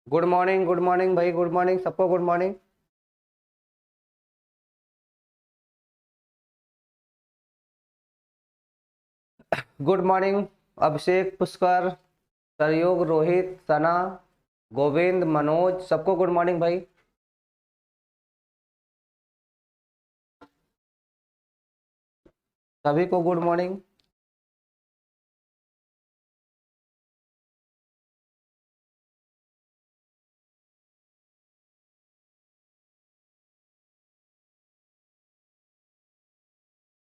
Good morning भाई, good morning सबको, good morning. Good morning अभिषेक, पुष्कर, सरयोग, रोहित, सना, गोविंद, मनोज, सबको गुड मॉर्निंग भाई। सभी को गुड मॉर्निंग।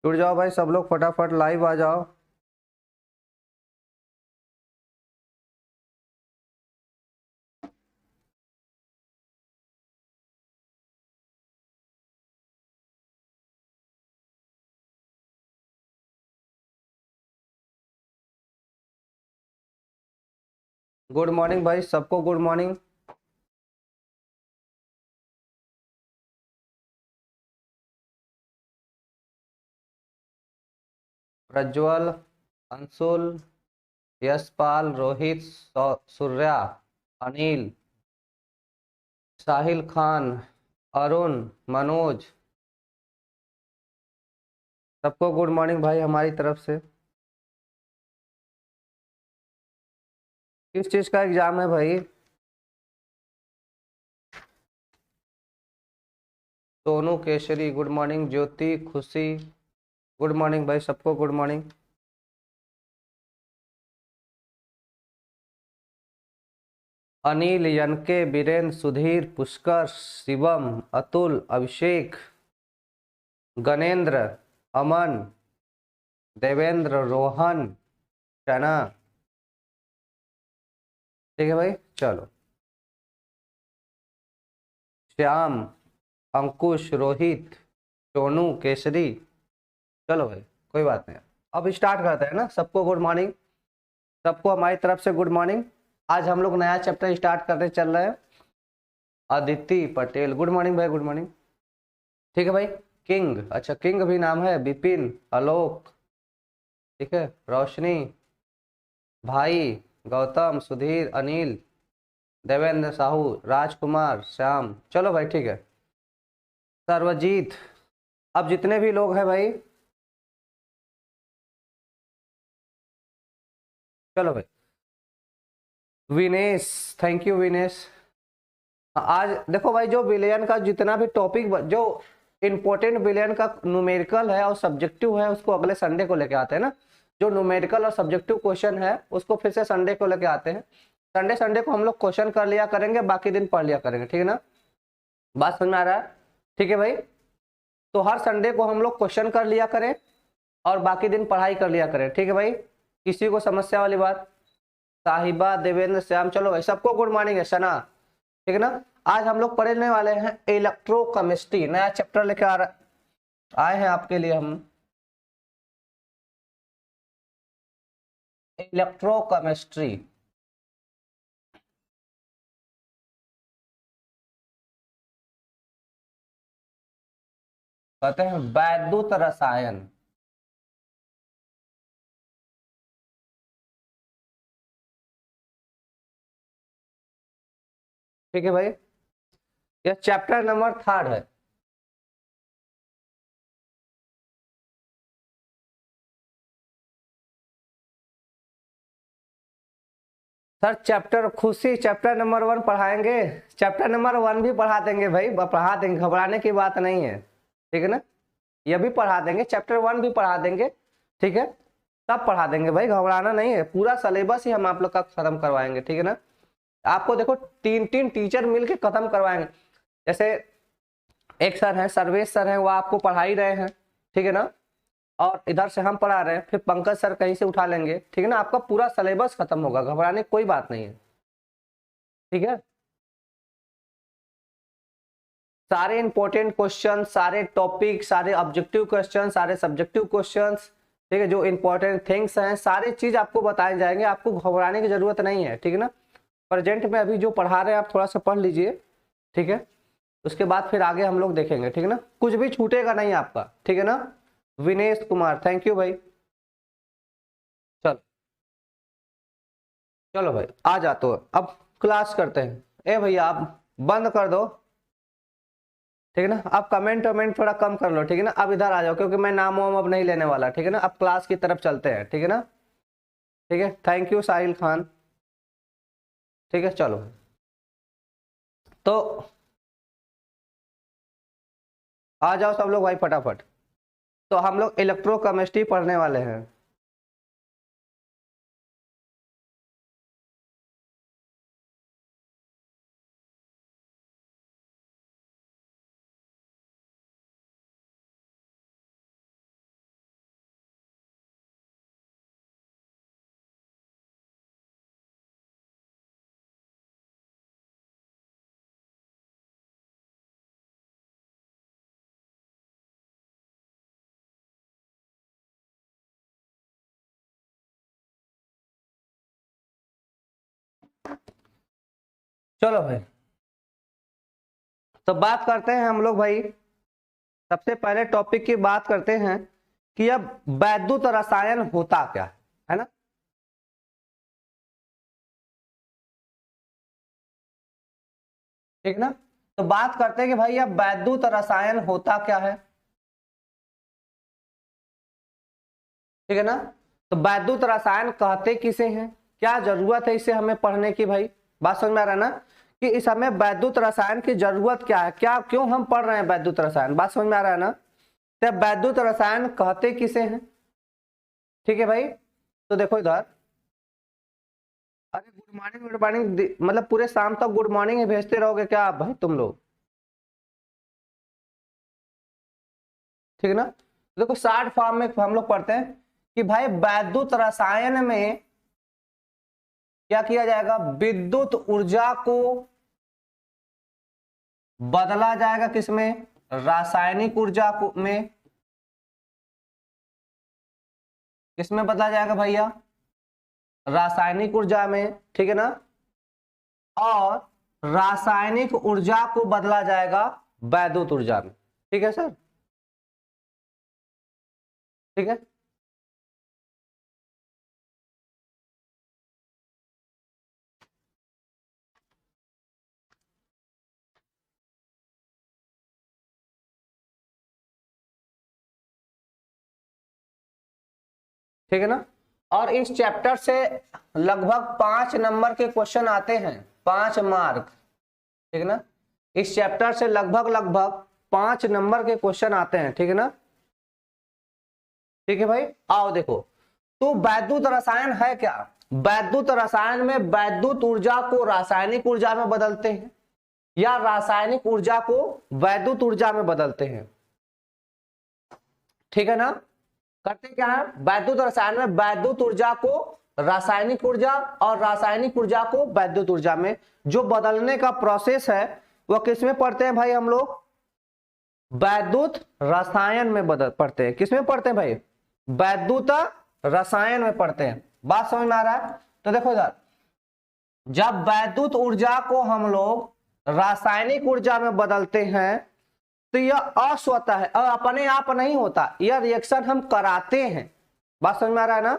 जुड़ जाओ भाई सब लोग, फटाफट लाइव आ जाओ। गुड मॉर्निंग भाई सबको, गुड मॉर्निंग। प्रज्वल, अंशुल, यशपाल, रोहित, सूर्या, अनिल, साहिल खान, अरुण, मनोज, सबको गुड मॉर्निंग भाई हमारी तरफ से। किस चीज का एग्जाम है भाई? सोनू केसरी गुड मॉर्निंग, ज्योति, खुशी गुड मॉर्निंग भाई सबको, गुड मॉर्निंग। अनिल, यनके, बीरेन, सुधीर, पुष्कर, शिवम, अतुल, अभिषेक, गणेंद्र, अमन, देवेंद्र, रोहन, शना। ठीक है भाई, चलो। श्याम, अंकुश, रोहित, सोनू केसरी। चलो भाई, कोई बात नहीं। अब स्टार्ट करते हैं ना। सबको गुड मॉर्निंग, सबको हमारी तरफ से गुड मॉर्निंग। आज हम लोग नया चैप्टर स्टार्ट करने चल रहे हैं। अदिति पटेल गुड मॉर्निंग भाई, गुड मॉर्निंग। ठीक है भाई। किंग, अच्छा किंग भी नाम है। विपिन, आलोक, ठीक है, रोशनी, भाई, गौतम, सुधीर, अनिल, देवेंद्र, साहू, राजकुमार, श्याम। चलो भाई ठीक है। सर्वजीत। अब जितने भी लोग हैं भाई, चलो भाई। Vinesh, thank you Vinesh. आज देखो भाई, जो विलियन का जितना भी टॉपिक, जो इम्पोर्टेंट विलियन का न्यूमेरिकल है और सब्जेक्टिव है, उसको अगले संडे को लेके आते हैं ना। जो न्यूमेरिकल और सब्जेक्टिव क्वेश्चन है उसको फिर से संडे को लेके आते हैं। संडे संडे को हम लोग क्वेश्चन कर लिया करेंगे, बाकी दिन पढ़ लिया करेंगे, ठीक है ना। बात समझ में आ रहा है? ठीक है भाई। तो हर संडे को हम लोग क्वेश्चन कर लिया करें और बाकी दिन पढ़ाई कर लिया करें, ठीक है भाई। किसी को समस्या वाली बात? साहिबा, देवेंद्र, श्याम, चलो भाई सबको गुड मॉर्निंग है। सना, ठीक है ना। आज हम लोग पढ़ने वाले हैं इलेक्ट्रोकेमिस्ट्री, नया चैप्टर लेकर आए हैं आपके लिए हम। इलेक्ट्रोकेमिस्ट्री कहते हैं वैद्युत रसायन। ठीक है भाई, यह चैप्टर नंबर 3 है। सर चैप्टर खुशी चैप्टर नंबर 1 पढ़ाएंगे। चैप्टर नंबर 1 भी पढ़ा देंगे भाई, पढ़ा देंगे, घबराने की बात नहीं है, ठीक है ना। यह भी पढ़ा देंगे, चैप्टर 1 भी पढ़ा देंगे, ठीक है। सब पढ़ा देंगे भाई, घबराना नहीं है। पूरा सिलेबस ही हम आप लोग का खत्म करवाएंगे, ठीक है ना। आपको देखो 3 टीचर मिलके खत्म करवाएंगे। जैसे एक सर हैं, सर्वेश सर हैं, वो आपको पढ़ा ही रहे हैं, ठीक है ना। और इधर से हम पढ़ा रहे हैं, फिर पंकज सर कहीं से उठा लेंगे, ठीक है ना। आपका पूरा सिलेबस खत्म होगा, घबराने की कोई बात नहीं है, ठीक है। सारे इंपॉर्टेंट क्वेश्चन, सारे टॉपिक, सारे ऑब्जेक्टिव क्वेश्चन, सारे सब्जेक्टिव क्वेश्चन, ठीक है, जो इंपॉर्टेंट थिंग्स हैं, सारी चीज आपको बताए जाएंगे। आपको घबराने की जरूरत नहीं है, ठीक है ना। प्रेजेंट में अभी जो पढ़ा रहे हैं आप थोड़ा सा पढ़ लीजिए, ठीक है। उसके बाद फिर आगे हम लोग देखेंगे, ठीक है ना। कुछ भी छूटेगा नहीं आपका, ठीक है ना। विनेश कुमार, थैंक यू भाई। चलो चलो भाई, आ जाते हो अब क्लास करते हैं। ए भैया आप बंद कर दो, ठीक है ना। अब कमेंट वमेंट थोड़ा कम कर लो, ठीक है ना। अब इधर आ जाओ, क्योंकि मैं नाम वाम अब नहीं लेने वाला, ठीक है ना। अब क्लास की तरफ चलते हैं, ठीक है ना। ठीक है, थैंक यू साहिल खान। ठीक है, चलो तो आ जाओ सब लोग भाई फटाफट। तो हम लोग इलेक्ट्रोकेमिस्ट्री पढ़ने वाले हैं। चलो भाई, तो बात करते हैं हम लोग भाई। सबसे पहले टॉपिक की बात करते हैं कि अब वैद्युत रसायन होता क्या है ना। ठीक ना। तो बात करते हैं कि भाई अब वैद्युत रसायन होता क्या है, ठीक है ना। तो वैद्युत रसायन कहते किसे हैं, क्या जरूरत है इसे हमें पढ़ने की भाई। बात समझ में आ रहा है ना कि इस हमें वैद्युत रसायन की जरूरत क्या है, क्या क्यों हम पढ़ रहे हैं वैद्युत रसायन। बात समझ में आ रहा है ना। तो वैद्युत रसायन कहते किसे हैं, ठीक है भाई। तो देखो इधर, अरे गुड मॉर्निंग मतलब पूरे शाम तक गुड मॉर्निंग ही भेजते रहोगे क्या आप भाई तुम लोग, ठीक है ना। देखो शॉर्ट फॉर्म में हम लोग पढ़ते हैं कि भाई वैद्युत रसायन में क्या किया जाएगा, विद्युत ऊर्जा को बदला जाएगा किसमें, रासायनिक ऊर्जा को में। किसमें बदला जाएगा भैया, रासायनिक ऊर्जा में, ठीक है ना। और रासायनिक ऊर्जा को बदला जाएगा वैद्युत ऊर्जा में, ठीक है सर, ठीक है। ठीक है ना। और इस चैप्टर से लगभग 5 नंबर के क्वेश्चन आते हैं, 5 मार्क, ठीक है ना। इस चैप्टर से लगभग लगभग 5 नंबर के क्वेश्चन आते हैं, ठीक है ना। ठीक है भाई, आओ देखो। तो वैद्युत रसायन है क्या, वैद्युत रसायन में वैद्युत ऊर्जा को रासायनिक ऊर्जा में बदलते हैं या रासायनिक ऊर्जा को वैद्युत ऊर्जा में बदलते हैं, ठीक है ना। करते क्या है, वैद्युत रसायन में वैद्युत ऊर्जा को रासायनिक ऊर्जा और रासायनिक ऊर्जा को वैद्युत ऊर्जा में जो बदलने का प्रोसेस है वह किसमें पढ़ते हैं भाई हम लोग, वैद्युत रसायन में बदल पढ़ते हैं। किसमें पढ़ते हैं भाई, वैद्युत रसायन में पढ़ते हैं। बात समझ में आ रहा है। तो देखो इधर, जब वैद्युत ऊर्जा को हम लोग रासायनिक ऊर्जा में बदलते हैं तो यह अस्वतः है और अपने आप नहीं होता, यह रिएक्शन हम कराते हैं। बात समझ में आ रहा है ना।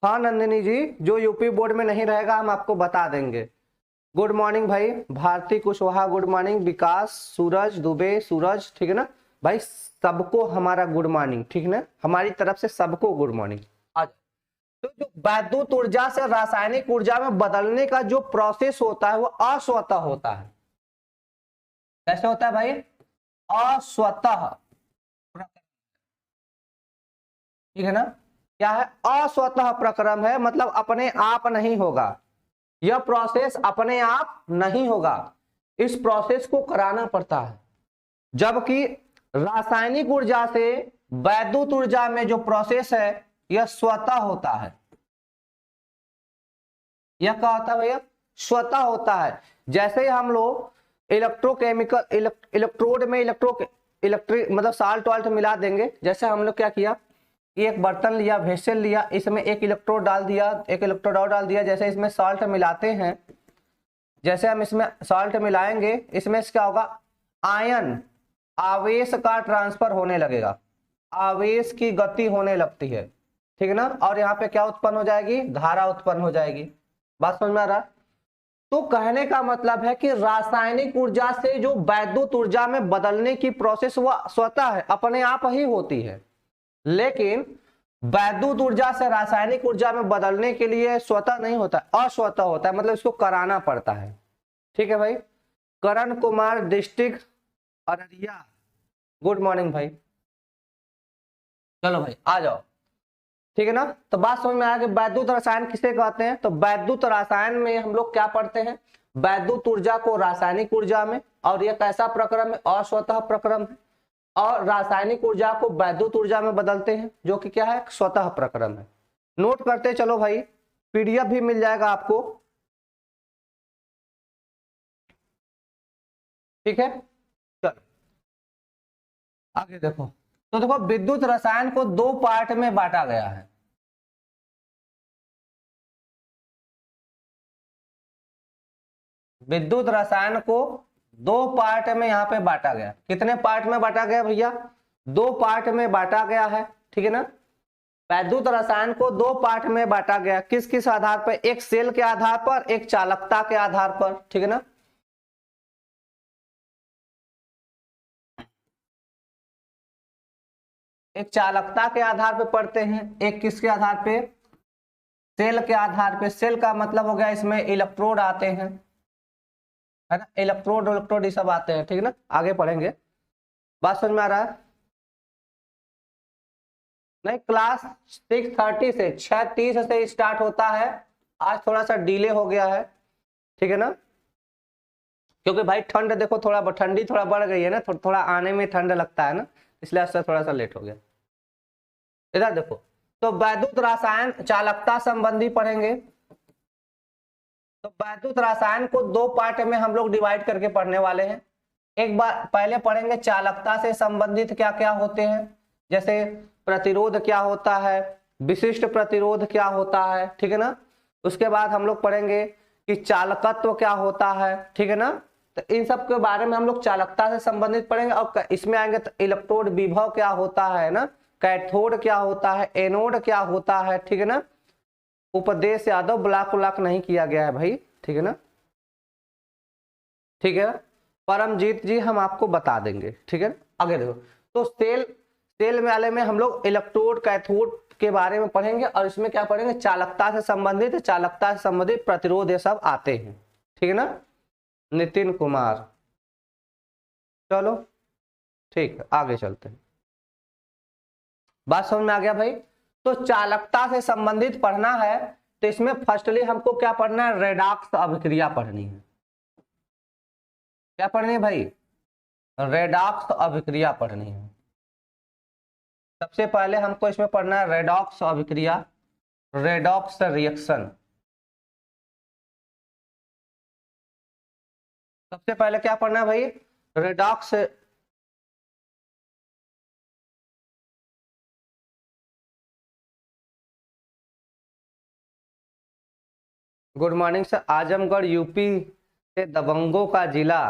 हाँ नंदिनी जी, जो यूपी बोर्ड में नहीं रहेगा हम आपको बता देंगे। गुड मॉर्निंग भाई भारती कुशवाहा, गुड मॉर्निंग विकास, सूरज दुबे, सूरज, ठीक है ना भाई। सबको हमारा गुड मॉर्निंग, ठीक है ना, हमारी तरफ से सबको गुड मॉर्निंग। आज तो जो वैद्युत ऊर्जा से रासायनिक ऊर्जा में बदलने का जो प्रोसेस होता है वो अस्वतः होता है। कैसे होता है भाई, अस्वतः, ठीक है ना। क्या है, अस्वतः प्रक्रम है, मतलब अपने आप नहीं होगा, यह प्रोसेस अपने आप नहीं होगा, इस प्रोसेस को कराना पड़ता है। जबकि रासायनिक ऊर्जा से वैद्युत ऊर्जा में जो प्रोसेस है यह स्वतः होता है। यह क्या होता है भैया, स्वतः होता है। जैसे ही हम लोग इलेक्ट्रोकेमिकल इलेक्ट्रोड में इलेक्ट्रिक मतलब साल्ट वाल्ट मिला देंगे, जैसे हम लोग क्या किया, एक बर्तन लिया, वेसल लिया, इसमें एक इलेक्ट्रोड डाल दिया, एक इलेक्ट्रोड और डाल दिया, जैसे इसमें सॉल्ट मिलाते हैं, जैसे हम इसमें सॉल्ट मिलाएंगे इसमें क्या होगा, आयन आवेश का ट्रांसफर होने लगेगा, आवेश की गति होने लगती है, ठीक है ना। और यहाँ पे क्या उत्पन्न हो जाएगी, धारा उत्पन्न हो जाएगी। बात समझ में आ रहा है? तो कहने का मतलब है कि रासायनिक ऊर्जा से जो वैद्युत ऊर्जा में बदलने की प्रोसेस वह स्वतः है, अपने आप ही होती है, लेकिन वैद्युत ऊर्जा से रासायनिक ऊर्जा में बदलने के लिए स्वतः नहीं होता, अस्वतः होता है, मतलब इसको कराना पड़ता है। ठीक है भाई। Karan Kumar, district Araria, good morning भाई। चलो भाई आ जाओ, ठीक है ना। तो बात समझ में आया कि वैद्युत रसायन किसे कहते हैं। तो वैद्युत रसायन में हम लोग क्या पढ़ते हैं, वैद्युत ऊर्जा को रासायनिक ऊर्जा में, और यह कैसा प्रक्रम है, अस्वतः प्रक्रम है, और रासायनिक ऊर्जा को वैद्युत ऊर्जा में बदलते हैं, जो कि क्या है, स्वतः प्रक्रम है। नोट करते चलो भाई, पीडीएफ भी मिल जाएगा आपको, ठीक है। चलो आगे देखो। तो देखो विद्युत रसायन को दो पार्ट में बांटा गया है। विद्युत रसायन को दो पार्ट में यहां पे बांटा गया। कितने पार्ट में बांटा गया भैया, दो पार्ट में बांटा गया है, ठीक है ना। वैद्युत रसायन को दो पार्ट में बांटा गया, किस किस आधार पर, एक सेल के आधार पर, एक चालकता के आधार पर, ठीक है ना। एक चालकता के आधार पर पढ़ते हैं, एक किसके आधार पे, सेल के आधार पे। सेल का मतलब हो गया इसमें इलेक्ट्रोड आते हैं, है ना, इलेक्ट्रोड इलेक्ट्रोड ये सब आते हैं, ठीक है ना, आगे पढ़ेंगे। बात समझ में आ रहा है? नहीं, क्लास 6:30 से 6:30 से स्टार्ट होता है। आज थोड़ा सा डिले हो गया है, ठीक है ना, क्योंकि भाई ठंड देखो, थोड़ा ठंडी थोड़ा बढ़ गई है ना, थोड़ा आने में ठंड लगता है ना, इसलिए आज थोड़ा सा लेट हो गया। इधर देखो, तो वैद्युत रसायन चालकता संबंधी पढ़ेंगे। तो वैद्युत रसायन को दो पार्ट में हम लोग डिवाइड करके पढ़ने वाले हैं। एक बार पहले पढ़ेंगे चालकता से संबंधित क्या क्या होते हैं, जैसे प्रतिरोध क्या होता है, विशिष्ट प्रतिरोध क्या होता है, ठीक है ना। उसके बाद हम लोग पढ़ेंगे कि चालकत्व क्या होता है, ठीक है ना। तो इन सब के बारे में हम लोग चालकता से संबंधित पढ़ेंगे। और इसमें आएंगे तो इलेक्ट्रोड विभव क्या होता है ना, कैथोड क्या होता है, एनोड क्या होता है, ठीक है ना। उपदेश यादव, ब्लॉक व्लॉक नहीं किया गया है भाई, ठीक है ना, ठीक है। परमजीत जी हम आपको बता देंगे, ठीक है। आगे देखो, तो सेल सेल वाले में हम लोग इलेक्ट्रोड कैथोड के बारे में पढ़ेंगे, और इसमें क्या पढ़ेंगे, चालकता से संबंधित प्रतिरोध ये सब आते हैं, ठीक है ना। नितिन कुमार, चलो ठीक है, आगे चलते हैं। बात समझ में आ गया भाई। तो चालकता से संबंधित पढ़ना है, तो इसमें फर्स्टली हमको क्या पढ़ना है, रेडॉक्स अभिक्रिया पढ़नी है। क्या पढ़नी है भाई, रेडॉक्स अभिक्रिया पढ़नी है। सबसे पहले हमको इसमें पढ़ना है रेडॉक्स अभिक्रिया, रेडॉक्स रिएक्शन। सबसे पहले क्या पढ़ना है भाई, redox. Good morning sir, Azamgarh UP से दबंगों का जिला,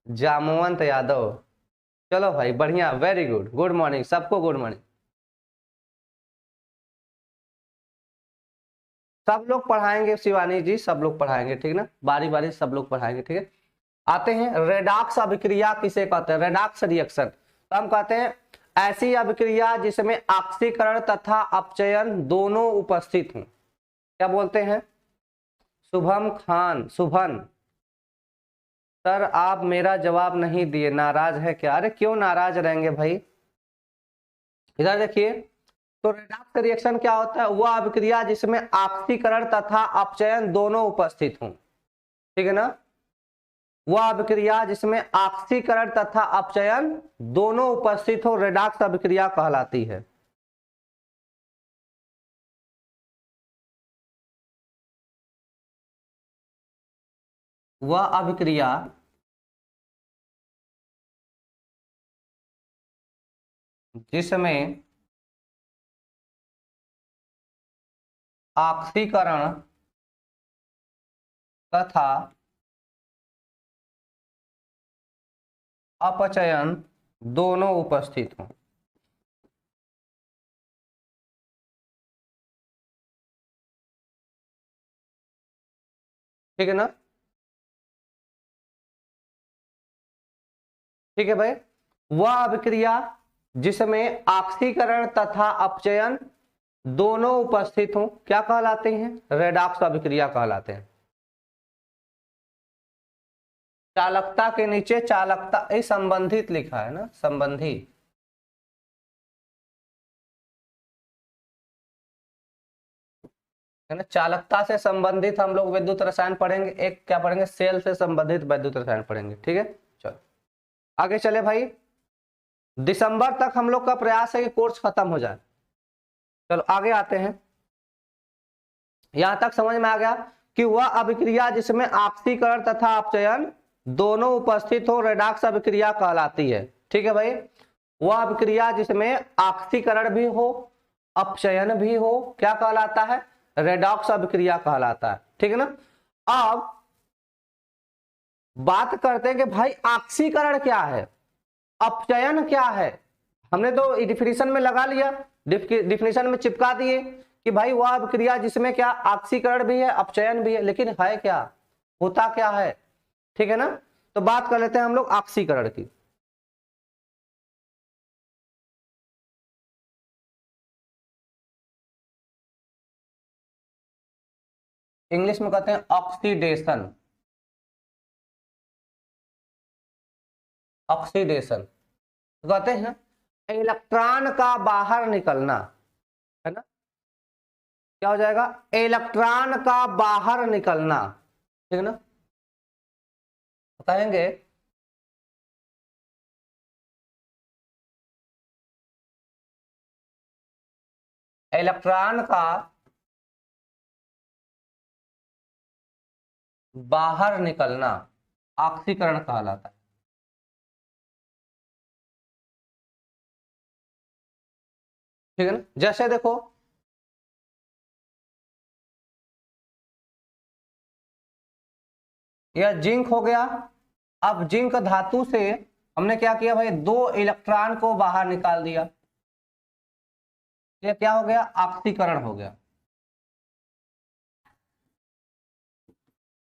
जामवंत यादव। चलो भाई बढ़िया, वेरी गुड, गुड मॉर्निंग सबको, गुड मॉर्निंग। सब लोग पढ़ाएंगे शिवानी जी, सब लोग पढ़ाएंगे, ठीक ना, बारी बारी सब लोग पढ़ाएंगे, ठीक है। आते हैं रेडॉक्स अभिक्रिया किसे कहते हैं, रेडॉक्स रिएक्शन। तो हम कहते हैं ऐसी अभिक्रिया जिसमें ऑक्सीकरण तथा अपचयन दोनों उपस्थित हों। क्या बोलते हैं, शुभम खान, शुभन सर आप मेरा जवाब नहीं दिए, नाराज है क्या। अरे क्यों नाराज रहेंगे भाई, इधर देखिए। तो रेडॉक्स रिएक्शन क्या होता है, वह अभिक्रिया जिसमें ऑक्सीकरण तथा अपचयन दोनों उपस्थित हों, ठीक है ना। वह अभिक्रिया जिसमें ऑक्सीकरण तथा अपचयन दोनों उपस्थित हो, रेडॉक्स अभिक्रिया कहलाती है। वह अभिक्रिया जिसमें ऑक्सीकरण तथा अपचयन दोनों उपस्थित हों। ठीक है ना। ठीक है भाई, वह अभिक्रिया जिसमें ऑक्सीकरण तथा अपचयन दोनों उपस्थित हों क्या कहलाते हैं? रेडॉक्स अभिक्रिया कहलाते हैं। चालकता के नीचे चालकता ये संबंधित लिखा है ना, संबंधित, है ना। चालकता से संबंधित हम लोग विद्युत रसायन पढ़ेंगे, एक क्या पढ़ेंगे, सेल से संबंधित विद्युत रसायन पढ़ेंगे। ठीक है, चलो आगे चले भाई। दिसंबर तक हम लोग का प्रयास है कि कोर्स खत्म हो जाए। चलो आगे आते हैं। यहां तक समझ में आ गया कि वह अभिक्रिया जिसमें ऑक्सीकरण तथा अपचयन दोनों उपस्थित हो रेडॉक्स अभिक्रिया कहलाती है। ठीक है भाई, वह अभिक्रिया जिसमें ऑक्सीकरण भी हो अपचयन भी हो क्या कहलाता है? रेडॉक्स अभिक्रिया कहलाता है। ठीक है ना। अब बात करते हैं कि भाई ऑक्सीकरण क्या है, अपचयन क्या है। हमने तो डिफिनीशन में लगा लिया, डिफिनीशन में चिपका दिए कि भाई वह अभिक्रिया जिसमें क्या ऑक्सीकरण भी है अपचयन भी है, लेकिन है क्या, होता क्या है। ठीक है ना। तो बात कर लेते हैं हम लोग ऑक्सीकरण की। इंग्लिश में कहते हैं ऑक्सीडेशन। ऑक्सीडेशन कहते हैं इलेक्ट्रॉन का बाहर निकलना, है ना। क्या हो जाएगा? इलेक्ट्रॉन का बाहर निकलना। ठीक है ना। कहेंगे इलेक्ट्रॉन का बाहर निकलना ऑक्सीकरण कहलाता है। ठीक है ना। जैसे देखो यह जिंक हो गया। अब जिंक धातु से हमने क्या किया भाई, दो इलेक्ट्रॉन को बाहर निकाल दिया, ये क्या हो गया? ऑक्सीकरण हो गया।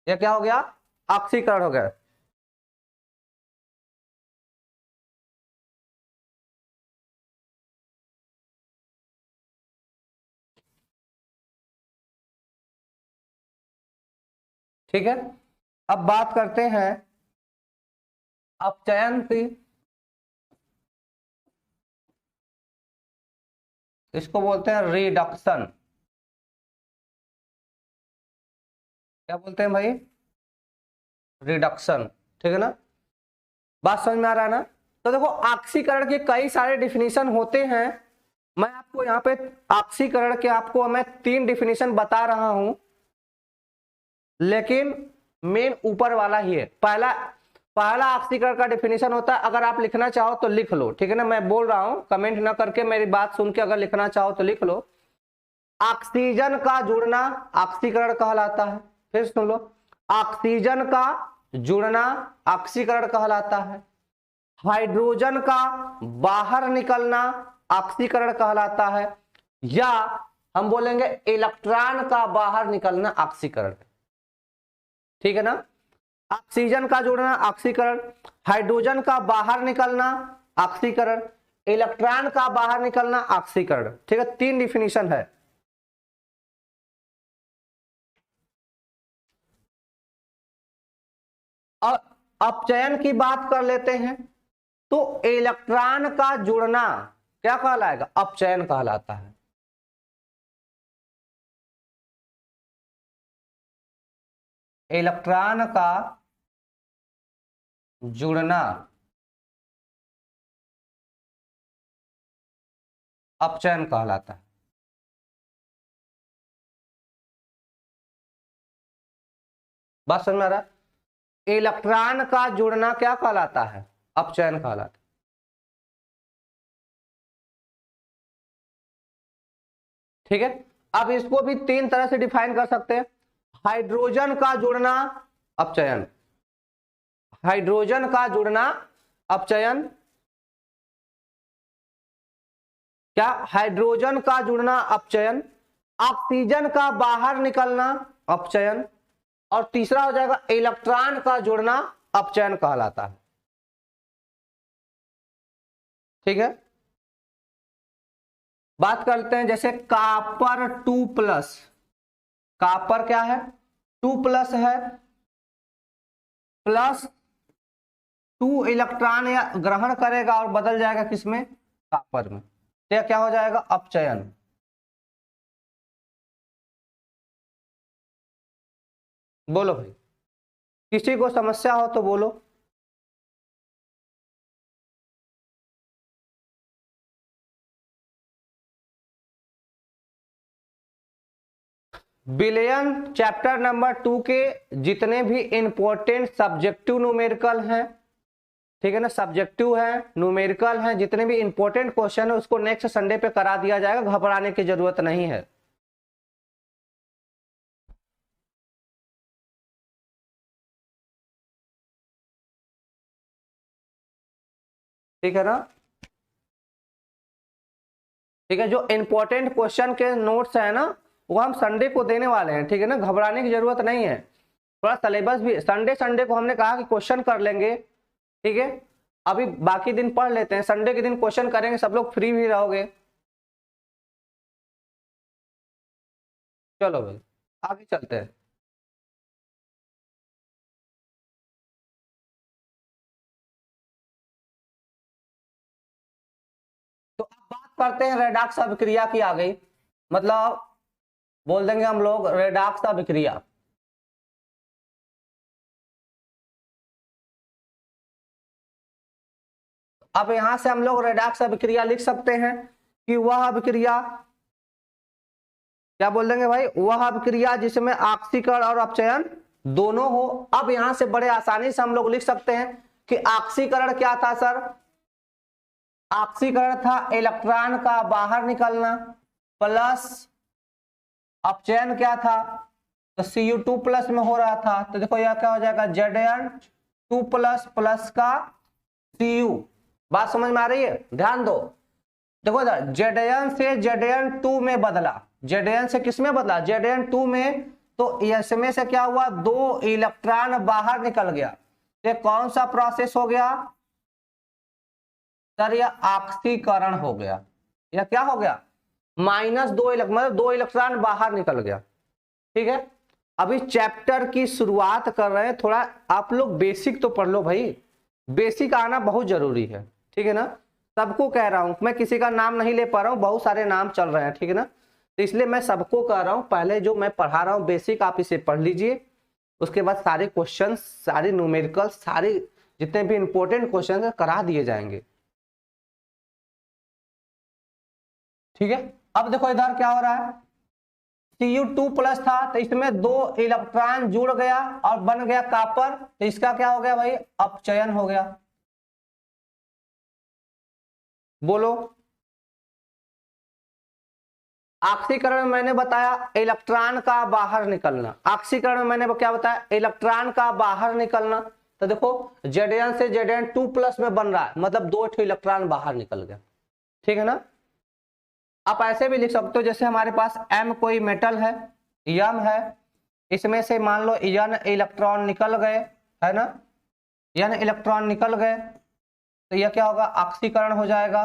ये क्या हो गया? ऑक्सीकरण हो गया। ठीक है। अब बात करते हैं अपचयन की। इसको बोलते हैं रिडक्शन। क्या बोलते हैं भाई? रिडक्शन। ठीक है ना। बात समझ में आ रहा है ना। तो देखो ऑक्सीकरण के कई सारे डिफिनीशन होते हैं। मैं आपको यहाँ पे ऑक्सीकरण के आपको मैं 3 डिफिनीशन बता रहा हूं, लेकिन मेन ऊपर वाला ही है। पहला ऑक्सीकरण का डिफिनीशन होता है, अगर आप लिखना चाहो तो लिख लो। ठीक है ना। मैं बोल रहा हूं, कमेंट ना करके मेरी बात सुन के अगर लिखना चाहो तो लिख लो। ऑक्सीजन का जुड़ना ऑक्सीकरण कहलाता है। फिर सुन लो, ऑक्सीजन का जुड़ना ऑक्सीकरण कहलाता है। हाइड्रोजन का बाहर निकलना ऑक्सीकरण कहलाता है, या हम बोलेंगे इलेक्ट्रॉन का बाहर निकलना ऑक्सीकरण। ठीक है ना। ऑक्सीजन का जुड़ना ऑक्सीकरण, हाइड्रोजन का बाहर निकलना ऑक्सीकरण, इलेक्ट्रॉन का बाहर निकलना ऑक्सीकरण। ठीक है, 3 डिफिनीशन है। और अपचयन की बात कर लेते हैं तो इलेक्ट्रॉन का जुड़ना क्या कहलाएगा? अपचयन कहलाता है। इलेक्ट्रॉन का जुड़ना अपचयन कहलाता है। बात समझ में आ रहा है? इलेक्ट्रॉन का जुड़ना क्या कहलाता है? अपचयन कहलाता है। ठीक है। अब इसको भी 3 तरह से डिफाइन कर सकते हैं। हाइड्रोजन का जुड़ना अपचयन, हाइड्रोजन का जुड़ना अपचयन, क्या? हाइड्रोजन का जुड़ना अपचयन, ऑक्सीजन का बाहर निकलना अपचयन, और तीसरा हो जाएगा इलेक्ट्रॉन का जुड़ना अपचयन कहलाता है। ठीक है, बात करते हैं जैसे कॉपर 2+, कॉपर क्या है 2+ है, प्लस 2 इलेक्ट्रॉन या ग्रहण करेगा और बदल जाएगा किसमें, कॉपर में, तो क्या हो जाएगा अपचयन। बोलो भाई, किसी को समस्या हो तो बोलो। विलयन चैप्टर नंबर 2 के जितने भी इंपॉर्टेंट सब्जेक्टिव न्यूमेरिकल हैं, ठीक है ना, सब्जेक्टिव है न्यूमेरिकल है, जितने भी इंपॉर्टेंट क्वेश्चन है उसको नेक्स्ट संडे पे करा दिया जाएगा, घबराने की जरूरत नहीं है। ठीक है ना, ठीक है, जो इंपॉर्टेंट क्वेश्चन के नोट्स है ना वो हम संडे को देने वाले हैं, ठीक है ना, घबराने की जरूरत नहीं है। थोड़ा सिलेबस भी संडे संडे को हमने कहा कि क्वेश्चन कर लेंगे, ठीक है, अभी बाकी दिन पढ़ लेते हैं, संडे के दिन क्वेश्चन करेंगे, सब लोग फ्री भी रहोगे। चलो भाई आगे चलते हैं। तो अब बात करते हैं रेडॉक्स अभिक्रिया की आ गई, मतलब बोल देंगे हम लोग रेडॉक्स अभिक्रिया। अब यहां से हम लोग रेडॉक्स अभिक्रिया लिख सकते हैं कि वह अभिक्रिया, क्या बोल देंगे भाई, वह अभिक्रिया जिसमें ऑक्सीकरण और अपचयन दोनों हो। अब यहां से बड़े आसानी से हम लोग लिख सकते हैं कि ऑक्सीकरण क्या था सर, ऑक्सीकरण था इलेक्ट्रॉन का बाहर निकलना, प्लस अपचयन क्या था, तो Cu2+ में हो रहा था, तो देखो यह क्या हो जाएगा Zn2+ प्लस का Cu। बात समझ में आ रही है, ध्यान दो, देखो इधर Zn से Zn2 में बदला, Zn से किस में बदला, Zn2 में, तो इसमें से क्या हुआ 2 इलेक्ट्रॉन बाहर निकल गया, ये कौन सा प्रोसेस हो गया सर, यह ऑक्सीकरण हो गया, यह क्या हो गया -2 मतलब 2 इलेक्ट्रॉन बाहर निकल गया। ठीक है, अभी चैप्टर की शुरुआत कर रहे हैं, थोड़ा आप लोग बेसिक तो पढ़ लो भाई, बेसिक आना बहुत जरूरी है, ठीक है ना, सबको कह रहा हूं, मैं किसी का नाम नहीं ले पा रहा हूं, बहुत सारे नाम चल रहे हैं, ठीक है ना, तो इसलिए मैं सबको कह रहा हूं पहले जो मैं पढ़ा रहा हूं बेसिक आप इसे पढ़ लीजिए, उसके बाद सारे क्वेश्चन सारे न्यूमेरिकल सारे जितने भी इंपॉर्टेंट क्वेश्चन है करा दिए जाएंगे। ठीक है, अब देखो इधर क्या हो रहा है, Cu2+ था तो इसमें 2 इलेक्ट्रॉन जुड़ गया और बन गया कॉपर, तो इसका क्या हो गया भाई अपचयन हो गया। बोलो, ऑक्सीकरण में मैंने बताया इलेक्ट्रॉन का बाहर निकलना, ऑक्सीकरण में मैंने क्या बताया इलेक्ट्रॉन का बाहर निकलना, तो देखो Zn से Zn2+ में बन रहा है, मतलब 2 इलेक्ट्रॉन बाहर निकल गया। ठीक है ना, आप ऐसे भी लिख सकते हो जैसे हमारे पास M कोई मेटल है, M है, इसमें से मान लो N इलेक्ट्रॉन निकल गए, है ना, N इलेक्ट्रॉन निकल गए, तो यह क्या होगा ऑक्सीकरण हो जाएगा।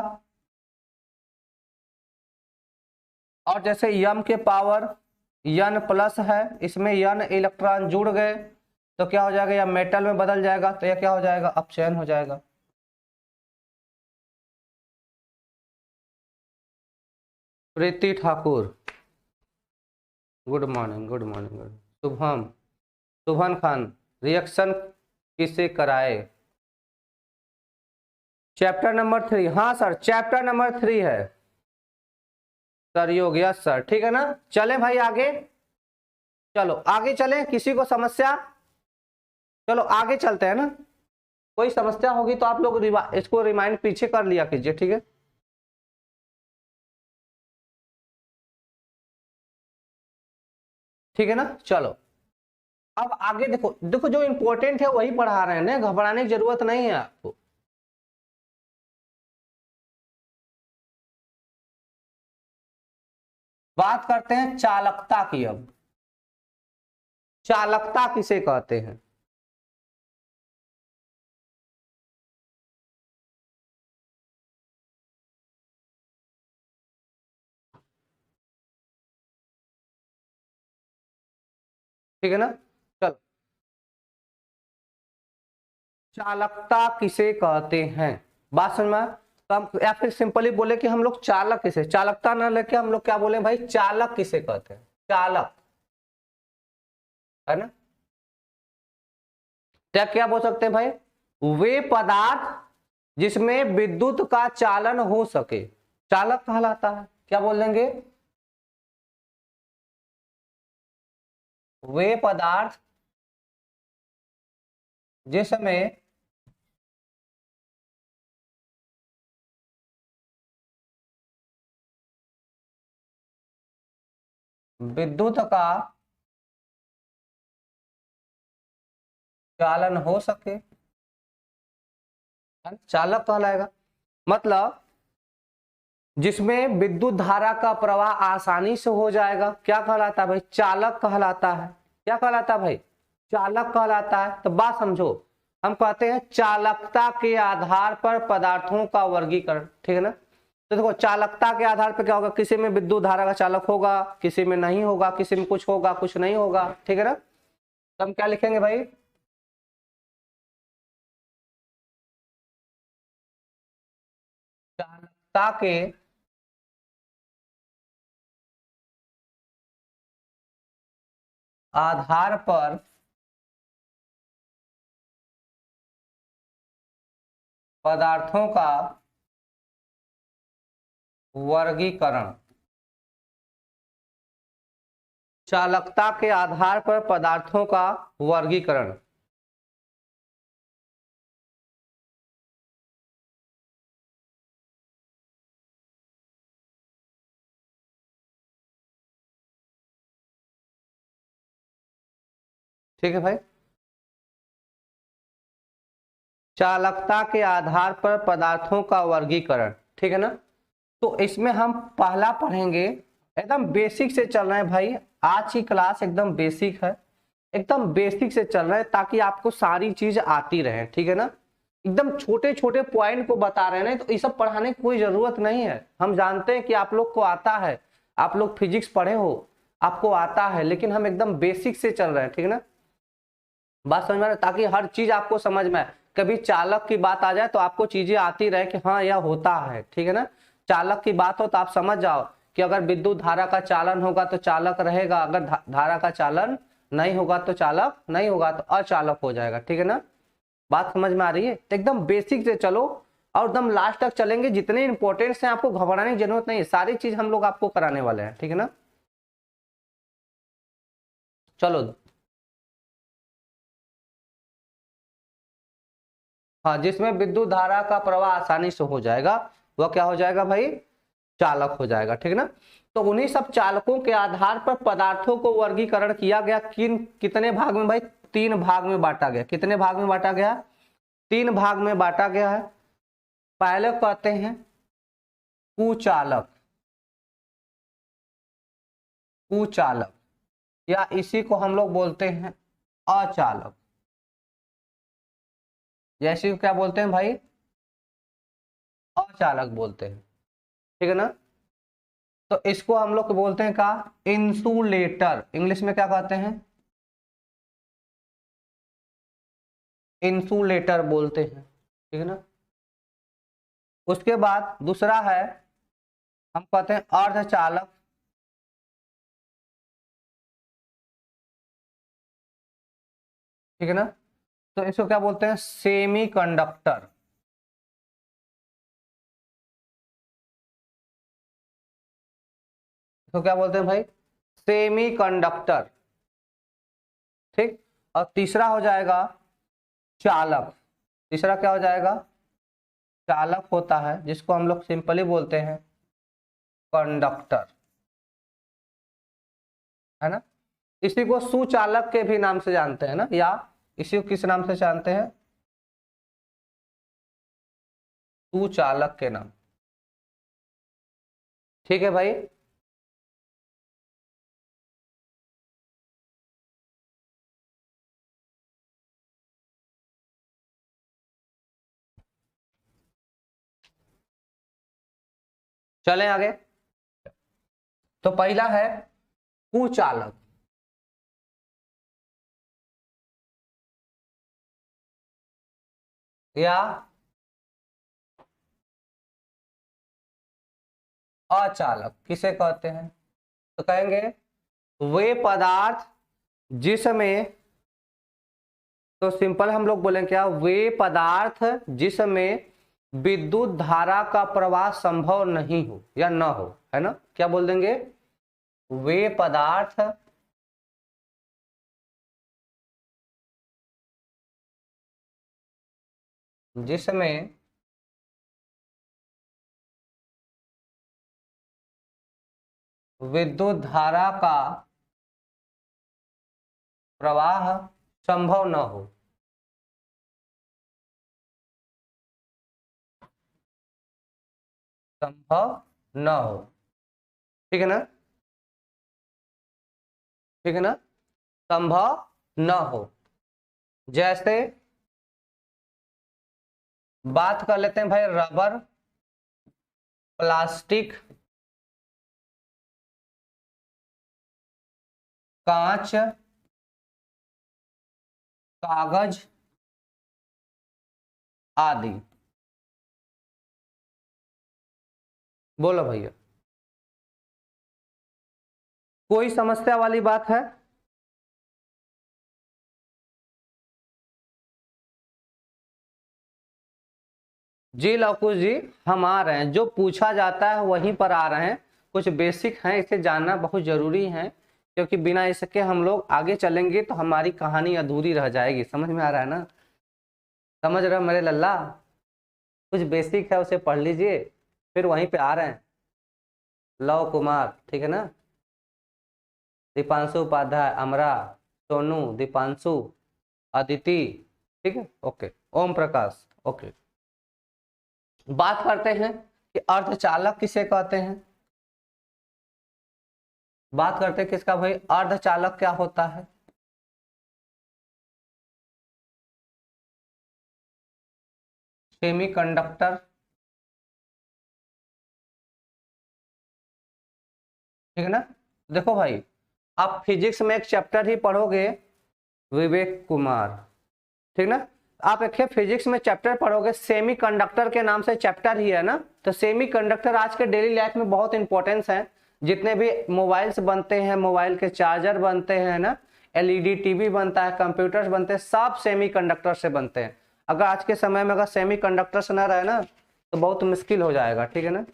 और जैसे M के पावर N+ है, इसमें N इलेक्ट्रॉन जुड़ गए, तो क्या हो जाएगा, या मेटल में बदल जाएगा, तो यह क्या हो जाएगा अपचयन हो जाएगा। Preeti Thakur good morning, good morning. Shubham, Shubhan Khan, reaction किसे कराए, चैप्टर नंबर 3, हाँ सर चैप्टर नंबर 3 है सर, योग, यस सर, ठीक है ना, चले भाई आगे, चलो आगे चले, किसी को समस्या, चलो आगे चलते हैं ना, कोई समस्या होगी तो आप लोग इसको रिमाइंड पीछे कर लिया कीजिए, ठीक है। ठीक है ना, चलो अब आगे देखो, देखो जो इंपॉर्टेंट है वही पढ़ा रहे हैं ना, घबराने की जरूरत नहीं है आपको। बात करते हैं चालकता की अब, चालकता किसे कहते हैं? ठीक है ना, चलो, चालकता किसे कहते हैं, बात समझ में आया? तो हम या फिर सिंपली बोले कि हम लोग चालक किसे, चालकता ना लेके हम लोग क्या बोले भाई, चालक किसे कहते हैं, चालक, है ना। क्या क्या बोल सकते हैं भाई, वे पदार्थ जिसमें विद्युत का चालन हो सके, चालक कहलाता है। क्या बोल देंगे, वे पदार्थ जिसमें विद्युत का चालन हो सके, है ना? चालक कहलाएगा। मतलब जिसमें विद्युत धारा का प्रवाह आसानी से हो जाएगा, क्या कहलाता है भाई, चालक कहलाता है। क्या कहलाता है भाई, चालक कहलाता है। तो बात समझो, हम कहते हैं चालकता के आधार पर पदार्थों का वर्गीकरण, ठीक है ना। तो देखो चालकता के आधार पर क्या होगा, किसी में विद्युत धारा का चालक होगा, किसी में नहीं होगा, किसी में कुछ होगा कुछ नहीं होगा, ठीक है ना। तो हम क्या लिखेंगे भाई, चालकता के आधार पर पदार्थों का वर्गीकरण, चालकता के आधार पर पदार्थों का वर्गीकरण। ठीक है भाई, चालकता के आधार पर पदार्थों का वर्गीकरण, ठीक है ना। तो इसमें हम पहला पढ़ेंगे, एकदम बेसिक से चल रहे हैं भाई, आज की क्लास एकदम बेसिक है, एकदम बेसिक से चल रहा है ताकि आपको सारी चीज आती रहे, ठीक है ना। एकदम छोटे छोटे पॉइंट को बता रहे हैं, तो ये सब पढ़ाने की कोई जरूरत नहीं है। हम जानते हैं कि आप लोग को आता है, आप लोग फिजिक्स पढ़े हो, आपको आता है, लेकिन हम एकदम बेसिक से चल रहे हैं, ठीक है ना। बात समझ में आ रहा है? ताकि हर चीज आपको समझ में आए, कभी चालक की बात आ जाए तो आपको चीजें आती रहे कि हाँ यह होता है, ठीक है ना। चालक की बात हो तो आप समझ जाओ कि अगर विद्युत धारा का चालन होगा तो चालक रहेगा, अगर धारा का चालन नहीं होगा तो चालक नहीं होगा, तो अचालक हो जाएगा, ठीक है ना। बात समझ में आ रही है? तो एकदम बेसिक से चलो और एकदम लास्ट तक चलेंगे, जितने इंपॉर्टेंट्स हैं आपको घबराने की जरूरत नहीं है, सारी चीज हम लोग आपको कराने वाले हैं, ठीक है ना। चलो, हाँ, जिसमें विद्युत धारा का प्रवाह आसानी से हो जाएगा वह क्या हो जाएगा भाई, चालक हो जाएगा, ठीक है ना। तो उन्हीं सब चालकों के आधार पर पदार्थों को वर्गीकरण किया गया, कितने भाग में भाई, 3 भाग में बांटा गया। कितने भाग में बांटा गया, 3 भाग में बांटा गया है। पहले कहते हैं कुचालक, कुचालक, या इसी को हम लोग बोलते हैं अचालक। जैसे को क्या बोलते हैं भाई, अचालक बोलते हैं, ठीक है ना। तो इसको हम लोग बोलते हैं क्या, इंसुलेटर, इंग्लिश में क्या कहते हैं, इंसुलेटर बोलते हैं, ठीक है ना। उसके बाद दूसरा है, हम कहते हैं अर्धचालक, ठीक है ना। तो इसको क्या बोलते हैं, सेमी कंडक्टर, इसको क्या बोलते हैं भाई, सेमी कंडक्टर, ठीक। और तीसरा हो जाएगा चालक, तीसरा क्या हो जाएगा, चालक होता है, जिसको हम लोग सिंपली बोलते हैं कंडक्टर, है ना। इसी को सुचालक के भी नाम से जानते हैं ना, या इसी को किस नाम से जानते हैं, सुचालक के नाम, ठीक है भाई। चलें आगे। तो पहला है कुचालक। या अचालक किसे कहते हैं? तो कहेंगे वे पदार्थ जिसमें, तो सिंपल हम लोग बोलेंगे क्या, वे पदार्थ जिसमें विद्युत धारा का प्रवाह संभव नहीं हो या न हो, है ना, क्या बोल देंगे, वे पदार्थ जिसमें विद्युत धारा का प्रवाह संभव न हो। संभव न हो, ठीक है ना, ठीक है ना, संभव न हो। जैसे बात कर लेते हैं भाई रबर, प्लास्टिक, कांच, कागज आदि। बोलो भैया, कोई समस्या वाली बात है? जी लवकुश जी, हम आ रहे हैं, जो पूछा जाता है वहीं पर आ रहे हैं। कुछ बेसिक हैं, इसे जानना बहुत जरूरी है, क्योंकि बिना इसके हम लोग आगे चलेंगे तो हमारी कहानी अधूरी रह जाएगी। समझ में आ रहा है ना? समझ रहे हो मेरे लल्ला? कुछ बेसिक है उसे पढ़ लीजिए, फिर वहीं पे आ रहे हैं। लव कुमार, ठीक है ना, दीपांशु उपाध्याय, अमरा, सोनू, दीपांशु, अदिति, ठीक है, ओके, ओम प्रकाश, ओके। बात करते हैं कि अर्धचालक किसे कहते हैं। बात करते हैं किसका भाई, अर्धचालक क्या होता है। सेमीकंडक्टर, ठीक है ना। देखो भाई, आप फिजिक्स में एक चैप्टर ही पढ़ोगे, विवेक कुमार, ठीक ना, आप एक फिजिक्स में चैप्टर पढ़ोगे, सेमीकंडक्टर के नाम से चैप्टर ही है ना। तो सेमीकंडक्टर आज के डेली लाइफ में बहुत इंपॉर्टेंस है। जितने भी मोबाइल्स बनते हैं, मोबाइल के चार्जर बनते हैं ना, एलईडी टीवी बनता है, कंप्यूटर्स बनते हैं, सब सेमीकंडक्टर से बनते हैं। अगर आज के समय में अगर सेमीकंडक्टर्स ना रहे ना तो बहुत मुश्किल हो जाएगा, ठीक है ना।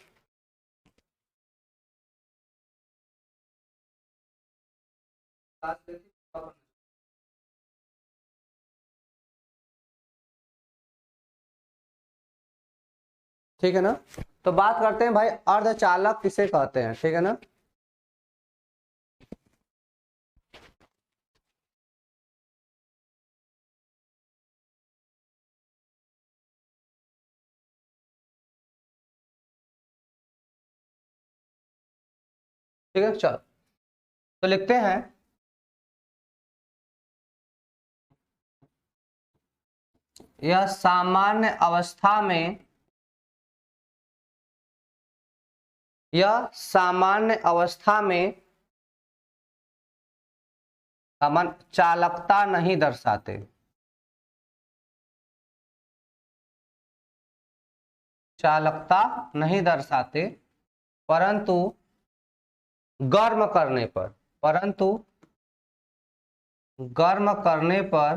ठीक है ना। तो बात करते हैं भाई अर्धचालक किसे कहते हैं, ठीक है ना। ठीक है, चलो तो लिखते हैं, यह सामान्य अवस्था में, यह सामान्य अवस्था में चालकता नहीं दर्शाते। चालकता नहीं दर्शाते, परंतु गर्म करने पर, परंतु गर्म करने पर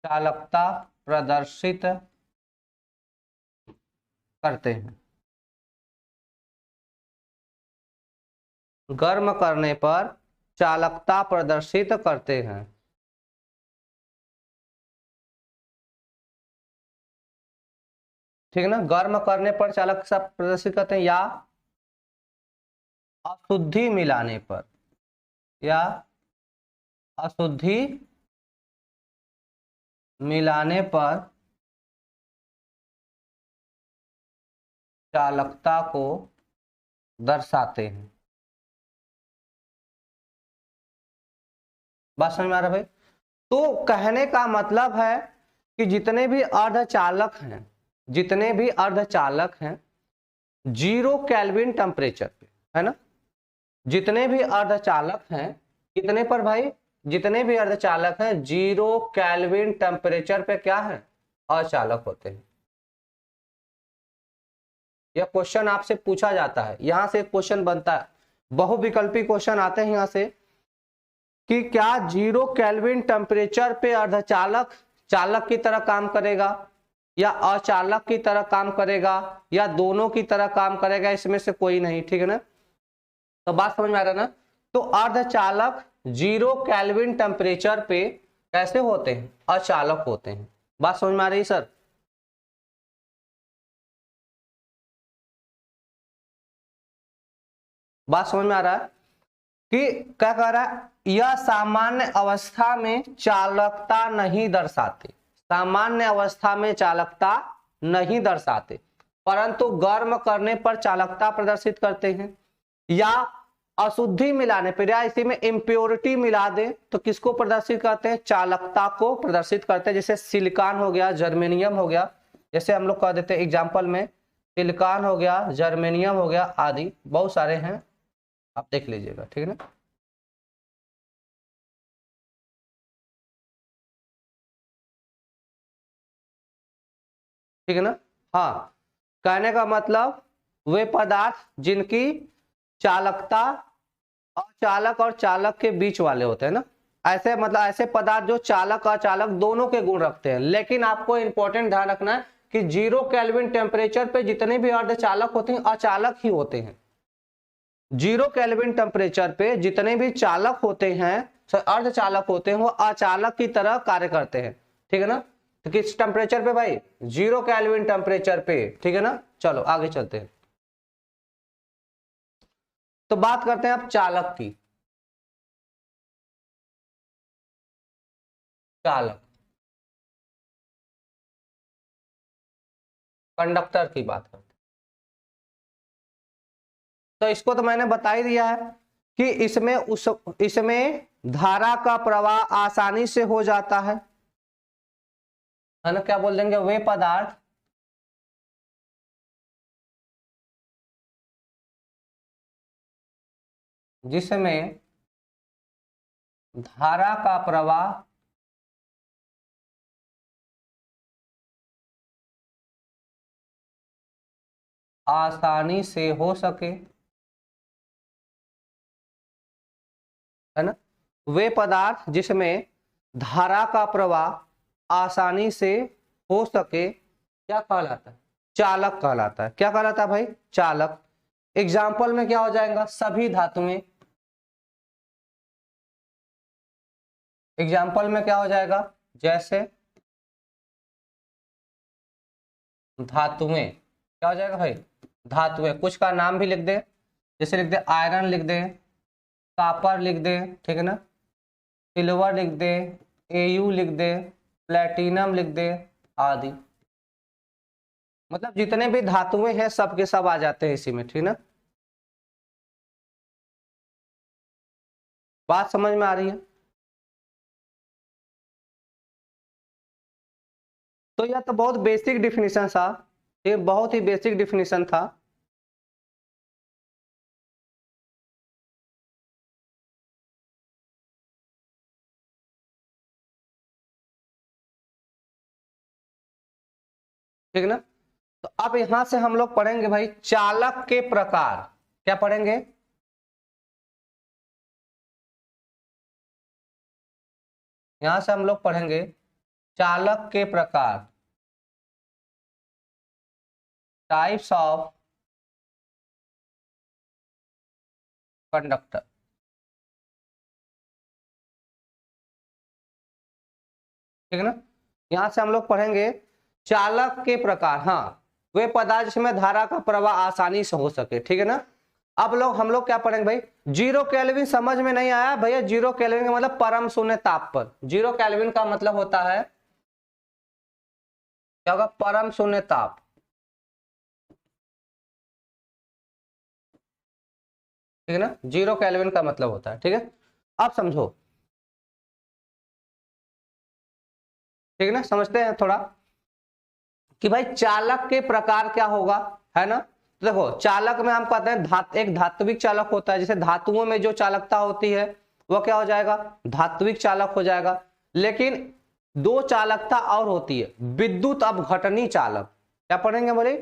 चालकता प्रदर्शित करते हैं। गर्म करने पर चालकता प्रदर्शित करते हैं। ठीक है ना, गर्म करने पर चालकता प्रदर्शित करते हैं, या अशुद्धि मिलाने पर, या अशुद्धि मिलाने पर चालकता को दर्शाते हैं। बात समझ में आ रहा है भाई? तो कहने का मतलब है कि जितने भी अर्धचालक हैं, जितने भी अर्धचालक हैं 0 केल्विन टेम्परेचर पे, है ना, जितने भी अर्धचालक हैं कितने पर भाई, जितने भी अर्धचालक हैं 0 केल्विन टेम्परेचर पे क्या है, अचालक होते हैं। यह क्वेश्चन आपसे पूछा जाता है, यहां से एक क्वेश्चन बनता है, बहुविकल्पी क्वेश्चन आते हैं यहां से कि क्या 0 केल्विन टेम्परेचर पे अर्धचालक चालक की तरह काम करेगा या अचालक की तरह काम करेगा या दोनों की तरह काम करेगा, इसमें से कोई नहीं, ठीक है ना। तो बात समझ में आ रहा है ना। तो अर्धचालक 0 केल्विन टेम्परेचर पे कैसे होते हैं, अचालक होते हैं। बात समझ में आ रही है सर। बात समझ में आ रहा है कि क्या कह रहा है, यह सामान्य अवस्था में चालकता नहीं दर्शाते, सामान्य अवस्था में चालकता नहीं दर्शाते परंतु गर्म करने पर चालकता प्रदर्शित करते हैं, या अशुद्धि मिलाने पर या इसी में इम्प्योरिटी मिला दे तो किसको प्रदर्शित करते हैं, चालकता को प्रदर्शित करते हैं। जैसे सिलिकॉन हो गया, जर्मेनियम हो गया, जैसे हम लोग कह देते हैं एग्जाम्पल में सिलिकॉन हो गया, जर्मेनियम हो गया आदि बहुत सारे हैं, आप देख लीजिएगा, ठीक है ना। ठीक है ना। हाँ, कहने का मतलब वे पदार्थ जिनकी चालकता अचालक और चालक के बीच वाले होते हैं ना, ऐसे मतलब ऐसे पदार्थ जो चालक और अचालक दोनों के गुण रखते हैं। लेकिन आपको इंपॉर्टेंट ध्यान रखना है कि 0 केल्विन टेम्परेचर पे जितने भी अर्धचालक होते हैं अचालक ही होते हैं। 0 केल्विन टेम्परेचर पे जितने भी चालक होते हैं, अर्धचालक होते हैं, वो अचालक की तरह कार्य करते हैं, ठीक है ना। तो किस टेम्परेचर पे भाई, 0 केल्विन टेम्परेचर पे, ठीक है ना। चलो आगे चलते हैं। तो बात करते हैं अब चालक की, चालक कंडक्टर की बात करते हैं। तो इसको तो मैंने बता ही दिया है कि इसमें धारा का प्रवाह आसानी से हो जाता है ना। क्या बोल देंगे, वे पदार्थ जिसमें धारा का प्रवाह आसानी से हो सके, है ना, वे पदार्थ जिसमें धारा का प्रवाह आसानी से हो सके क्या कहलाता है, चालक कहलाता है। क्या कहलाता है भाई, चालक। एग्जाम्पल में क्या हो जाएगा, सभी धातुएं। एग्जाम्पल में क्या हो जाएगा, जैसे धातुएं, क्या हो जाएगा भाई, धातुएं। कुछ का नाम भी लिख दे, जैसे लिख दे आयरन लिख दे, कॉपर लिख दे, ठीक है ना, सिल्वर लिख दे, एयू लिख दे, प्लेटिनम लिख दे आदि। मतलब जितने भी धातुएं हैं सब के सब आ जाते हैं इसी में, ठीक ना। बात समझ में आ रही है। तो यह तो बहुत बेसिक डिफिनीशन था, ये बहुत ही बेसिक डिफिनीशन था। ठीक ना। तो अब यहां से हम लोग पढ़ेंगे भाई चालक के प्रकार। क्या पढ़ेंगे, यहां से हम लोग पढ़ेंगे चालक के प्रकार, टाइप्स ऑफ कंडक्टर। ठीक है ना। यहां से हम लोग पढ़ेंगे चालक के प्रकार, हाँ, वे पदार्थ जिसमें धारा का प्रवाह आसानी से हो सके, ठीक है ना। अब हम लोग क्या पढ़ेंगे भाई, 0 केल्विन समझ में नहीं आया भैया, 0 केल्विन का मतलब परम शून्य ताप पर। 0 केल्विन का मतलब होता है क्या होगा, परम शून्य ताप। ठीक है ना, 0 केल्विन का मतलब होता है, ठीक है। अब समझो, ठीक है ना, समझते हैं थोड़ा। कि भाई चालक के प्रकार क्या होगा, है ना। तो देखो चालक में हम कहते हैं एक धात्विक चालक होता है, जैसे धातुओं में जो चालकता होती है वह क्या हो जाएगा, धात्विक चालक हो जाएगा। लेकिन दो चालकता और होती है, विद्युत अपघटनी चालक। क्या पढ़ेंगे बोले,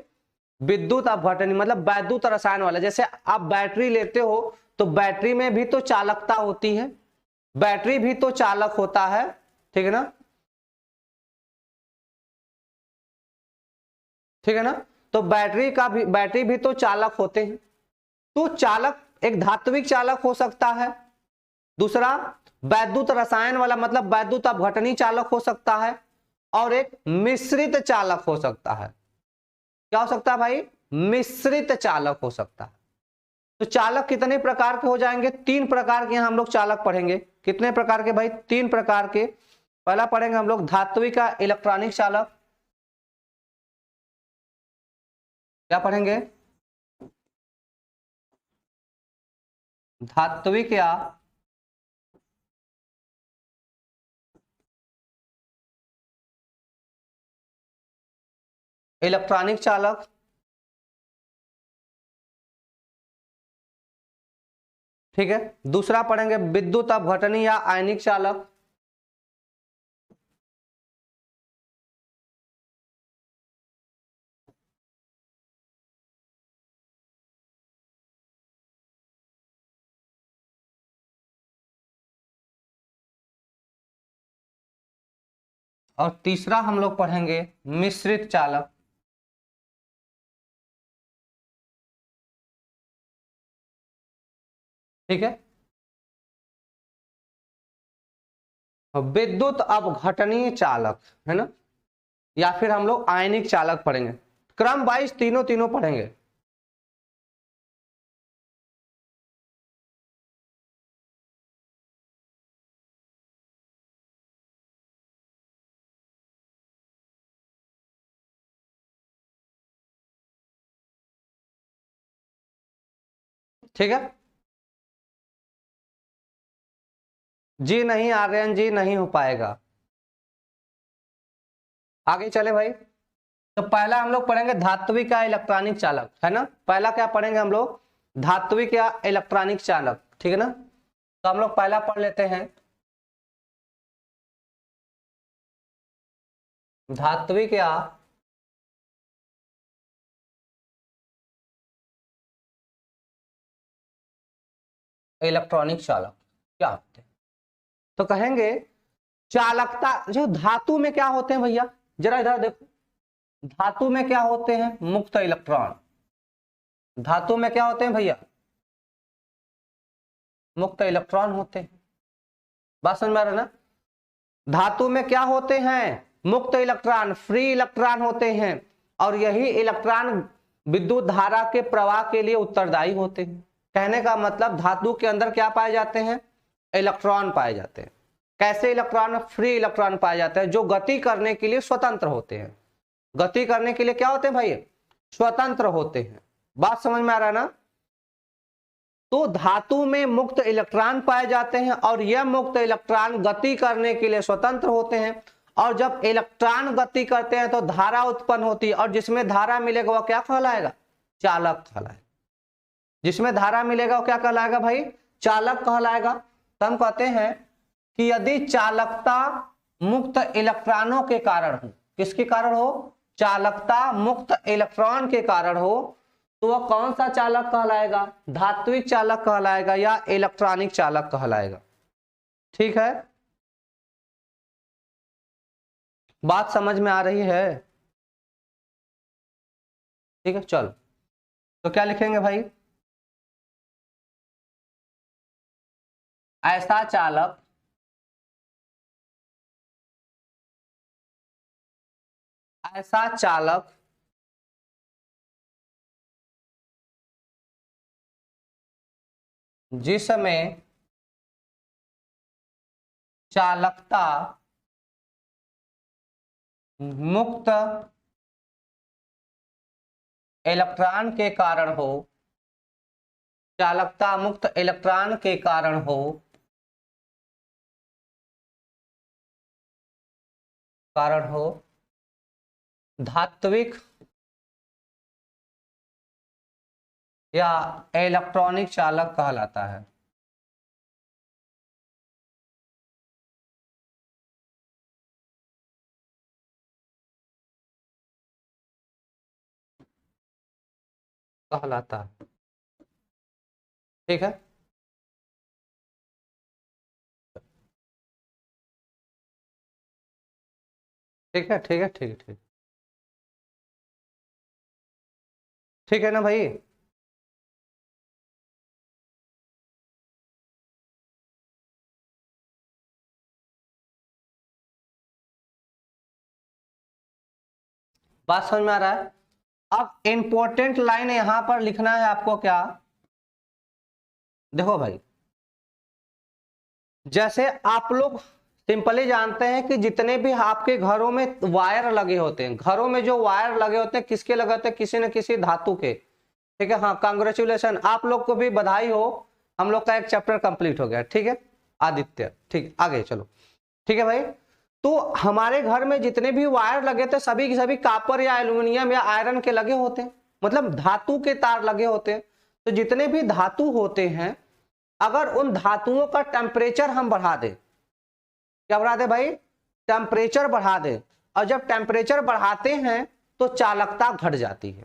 विद्युत अपघटनी मतलब वैद्युत रसायन वाला। जैसे आप बैटरी लेते हो तो बैटरी में भी तो चालकता होती है, बैटरी भी तो चालक होता है, ठीक है ना, ठीक है ना। तो बैटरी भी तो चालक होते हैं। तो चालक एक धात्विक चालक हो सकता है, दूसरा वैद्युत रसायन वाला मतलब वैद्युत अपघटनी चालक हो सकता है, और एक मिश्रित चालक हो सकता है। क्या हो सकता है भाई, मिश्रित चालक हो सकता है। तो चालक कितने प्रकार के हो जाएंगे, तीन प्रकार के यहां हम लोग चालक पढ़ेंगे। कितने प्रकार के भाई, तीन प्रकार के। पहला पढ़ेंगे हम लोग धात्विक का इलेक्ट्रॉनिक चालक। क्या पढ़ेंगे, धात्विक या इलेक्ट्रॉनिक चालक, ठीक है। दूसरा पढ़ेंगे विद्युत अपघटनी या आयनिक चालक। और तीसरा हम लोग पढ़ेंगे मिश्रित चालक। ठीक है, विद्युत अपघटनीय चालक, है ना, या फिर हम लोग आयनिक चालक पढ़ेंगे। क्रम वाइज तीनों तीनों पढ़ेंगे। ठीक है, जी नहीं आर्यन जी, नहीं हो पाएगा। आगे चले भाई। तो पहला हम लोग पढ़ेंगे धात्विक या इलेक्ट्रॉनिक चालक, है ना। पहला क्या पढ़ेंगे हम लोग, धात्विक या इलेक्ट्रॉनिक चालक, ठीक है ना। तो हम लोग पहला पढ़ लेते हैं धात्विक या इलेक्ट्रॉनिक चालक क्या होते हैं। तो कहेंगे चालकता, जो धातु में क्या होते हैं भैया, जरा इधर देखो, धातु में क्या होते हैं, मुक्त इलेक्ट्रॉन। धातु में क्या होते हैं भैया, मुक्त इलेक्ट्रॉन होते हैं। बात समझ में आ रहा है ना। धातु में क्या होते हैं, मुक्त इलेक्ट्रॉन, फ्री इलेक्ट्रॉन होते हैं, और यही इलेक्ट्रॉन विद्युत धारा के प्रवाह के लिए उत्तरदायी होते हैं। कहने का मतलब धातु के अंदर क्या पाए जाते हैं, इलेक्ट्रॉन पाए जाते हैं। कैसे इलेक्ट्रॉन, फ्री इलेक्ट्रॉन पाए जाते हैं, जो गति करने के लिए स्वतंत्र होते हैं। गति करने के लिए क्या होते हैं भाई, स्वतंत्र होते हैं। बात समझ में आ रहा है ना। तो धातु में मुक्त इलेक्ट्रॉन पाए जाते हैं, और यह मुक्त इलेक्ट्रॉन गति करने के लिए स्वतंत्र होते हैं। और जब इलेक्ट्रॉन गति करते हैं तो धारा उत्पन्न होती है, और जिसमें धारा मिलेगा वह क्या कहलाएगा, चालक कहलाएगा। जिसमें धारा मिलेगा वो क्या कहलाएगा भाई, चालक कहलाएगा। तो हम कहते हैं कि यदि चालकता मुक्त इलेक्ट्रॉनों के कारण हो, किसके कारण हो, चालकता मुक्त इलेक्ट्रॉन के कारण हो, तो वह कौन सा चालक कहलाएगा, धात्विक चालक कहलाएगा या इलेक्ट्रॉनिक चालक कहलाएगा। ठीक है, बात समझ में आ रही है। ठीक है, चलो तो क्या लिखेंगे भाई, ऐसा चालक ऐसा चालक जिसमें चालकता मुक्त इलेक्ट्रॉन के कारण हो, चालकता मुक्त इलेक्ट्रॉन के कारण हो, कारण हो धात्विक या इलेक्ट्रॉनिक चालक कहलाता है। कहलाता है, ठीक है। ठीक है, ठीक है, ठीक है, ठीक, ठीक है ना भाई। बात समझ में आ रहा है। अब इंपॉर्टेंट लाइन यहां पर लिखना है आपको क्या, देखो भाई, जैसे आप लोग सिंपली जानते हैं कि जितने भी आपके घरों में वायर लगे होते हैं, घरों में जो वायर लगे होते हैं किसके लगे होते हैं, किसी न किसी धातु के, ठीक है। हाँ, कांग्रेचुलेशन, आप लोग को भी बधाई हो, हम लोग का एक चैप्टर कंप्लीट हो गया, ठीक है आदित्य। ठीक, आगे चलो, ठीक है भाई। तो हमारे घर में जितने भी वायर लगे थे सभी के सभी कॉपर या एल्यूमिनियम या आयरन के लगे होते हैं, मतलब धातु के तार लगे होते हैं। तो जितने भी धातु होते हैं, अगर उन धातुओं का टेम्परेचर हम बढ़ा दें, क्या बढ़ा दे भाई, टेम्परेचर बढ़ा दे, और जब टेम्परेचर बढ़ाते हैं तो चालकता घट जाती है।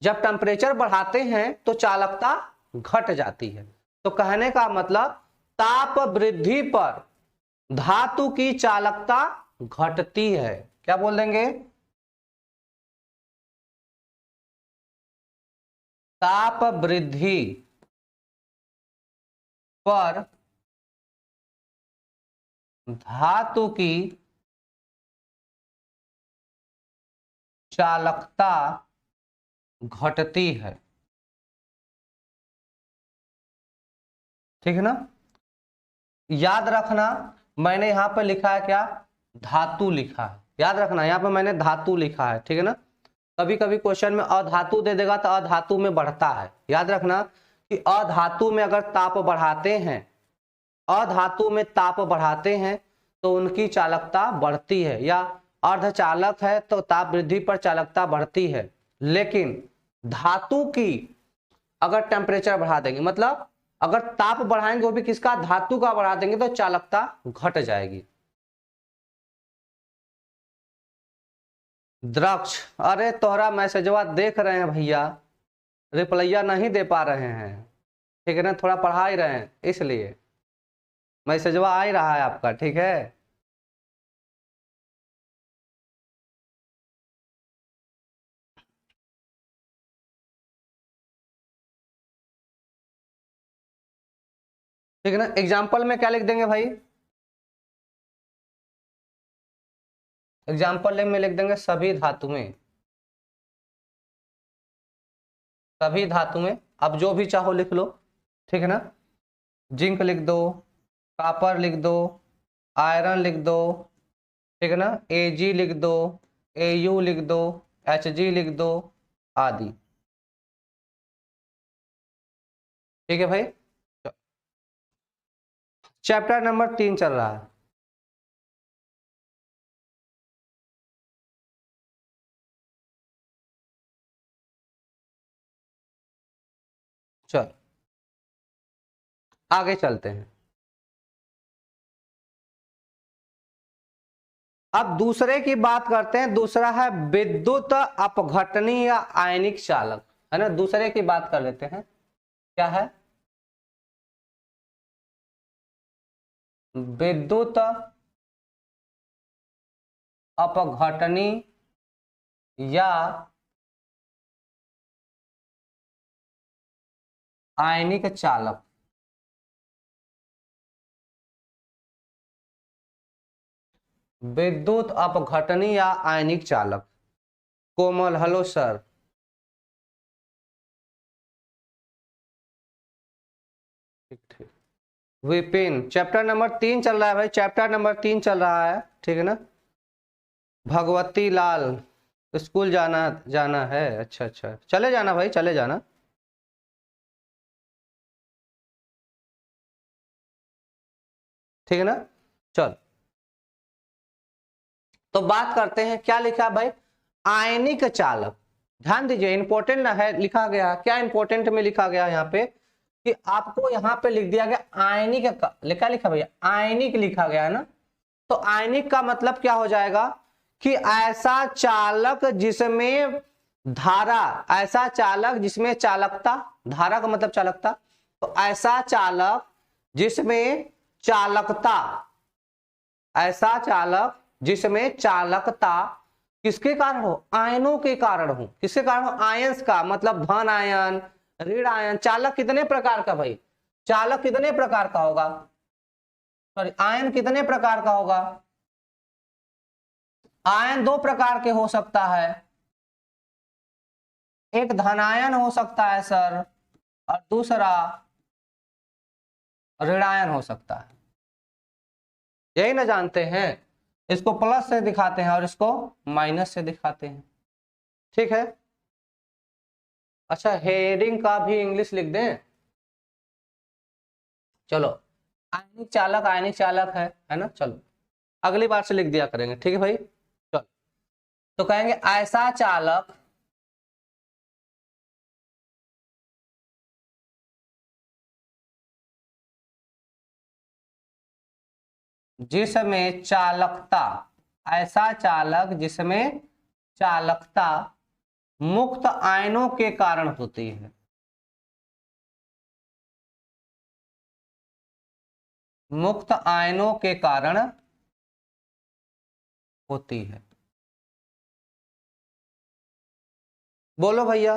जब टेम्परेचर बढ़ाते हैं तो चालकता घट जाती है। तो कहने का मतलब ताप वृद्धि पर धातु की चालकता घटती है। क्या बोल देंगे, ताप वृद्धि पर धातु की चालकता घटती है, ठीक है ना। याद रखना, मैंने यहां पर लिखा है क्या, धातु लिखा है, याद रखना यहां पर मैंने धातु लिखा है, ठीक है ना। कभी कभी क्वेश्चन में अधातु दे देगा तो अधातु में बढ़ता है, याद रखना कि अधातु में अगर ताप बढ़ाते हैं, अधातु में ताप बढ़ाते हैं तो उनकी चालकता बढ़ती है, या अर्धचालक है तो ताप वृद्धि पर चालकता बढ़ती है। लेकिन धातु की अगर टेम्परेचर बढ़ा देंगे, मतलब अगर ताप बढ़ाएंगे वो भी किसका, धातु का बढ़ा देंगे, तो चालकता घट जाएगी। द्रक्ष, अरे तोहरा मैसेजवा देख रहे हैं भैया, रिप्लाइया नहीं दे पा रहे हैं, ठीक है ना, थोड़ा पढ़ा ही रहे हैं इसलिए मैसेजवा आ ही रहा है आपका, ठीक है। ठीक है ना, एग्जाम्पल में क्या लिख देंगे भाई, एग्जाम्पल में लिख देंगे सभी धातुएं, सभी धातुएं, अब जो भी चाहो लिख लो, ठीक है ना। जिंक लिख दो, कॉपर लिख दो, आयरन लिख दो, ठीक है ना, Ag लिख दो, Au लिख दो, Hg लिख दो, आदि, ठीक है भाई। चैप्टर नंबर 3 चल रहा है, चल आगे चलते हैं। अब दूसरे की बात करते हैं, दूसरा है विद्युत अपघटनी या आयनिक चालक, है ना, दूसरे की बात कर लेते हैं, क्या है, विद्युत अपघटनी या आयनिक चालक। विद्युत अपघटनी या आयनिक चालक, कोमल, हेलो सर, ठीक ठीक। विपिन, चैप्टर नंबर 3 चल रहा है भाई, चैप्टर नंबर 3 चल रहा है, ठीक है ना। भगवती लाल, स्कूल जाना जाना है, अच्छा अच्छा, चले जाना भाई, चले जाना, ठीक है ना। चल, तो बात करते हैं, क्या लिखा भाई, आयनिक चालक। ध्यान दीजिए, इंपॉर्टेंट है लिखा गया, क्या इंपॉर्टेंट में लिखा गया यहाँ पे कि आपको यहाँ पे लिख दिया गया आयनिक लिखा भैया, आयनिक लिखा गया है ना। तो आयनिक का मतलब क्या हो जाएगा कि ऐसा चालक जिसमें धारा, ऐसा चालक जिसमें चालकता, धारा का मतलब चालकता, तो ऐसा चालक जिसमें चालकता, ऐसा चालक जिसमें चालकता किसके कारण हो, आयनों के कारण हो। किसके कारण हो, आयंस का मतलब धन आयन, ऋण आयन। चालक कितने प्रकार का भाई, चालक कितने प्रकार का होगा, सॉरी आयन कितने प्रकार का होगा, आयन दो प्रकार के हो सकता है, एक धनायन हो सकता है सर, और दूसरा ऋणायन हो सकता है। यही ना जानते हैं, इसको प्लस से दिखाते हैं और इसको माइनस से दिखाते हैं, ठीक है। अच्छा, हेडिंग का भी इंग्लिश लिख दें, चलो। आयनिक चालक है ना, चलो अगली बार से लिख दिया करेंगे, ठीक है भाई। चलो, तो कहेंगे ऐसा चालक जिसमें चालकता, ऐसा चालक जिसमें चालकता मुक्त आयनों के कारण होती है, मुक्त आयनों के कारण होती है। बोलो भैया,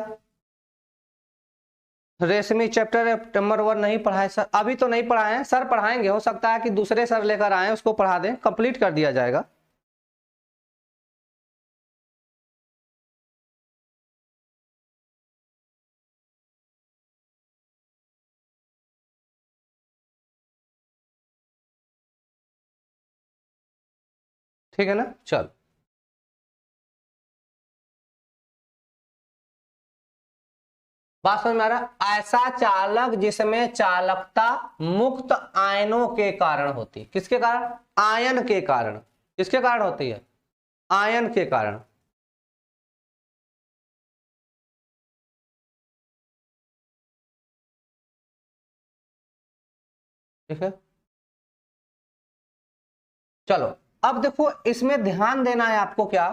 रेशमी चैप्टर नंबर 1 नहीं पढ़ाए सर, अभी तो नहीं पढ़ाए सर, पढ़ाएंगे, हो सकता है कि दूसरे सर लेकर आए उसको पढ़ा दें, कंप्लीट कर दिया जाएगा। ठीक है ना, चल बात समझ में आ रहा, ऐसा चालक जिसमें चालकता मुक्त आयनों के कारण होती, किसके कारण, आयन के कारण, किसके कारण होती है, आयन के कारण। ठीक है, चलो अब देखो, इसमें ध्यान देना है आपको क्या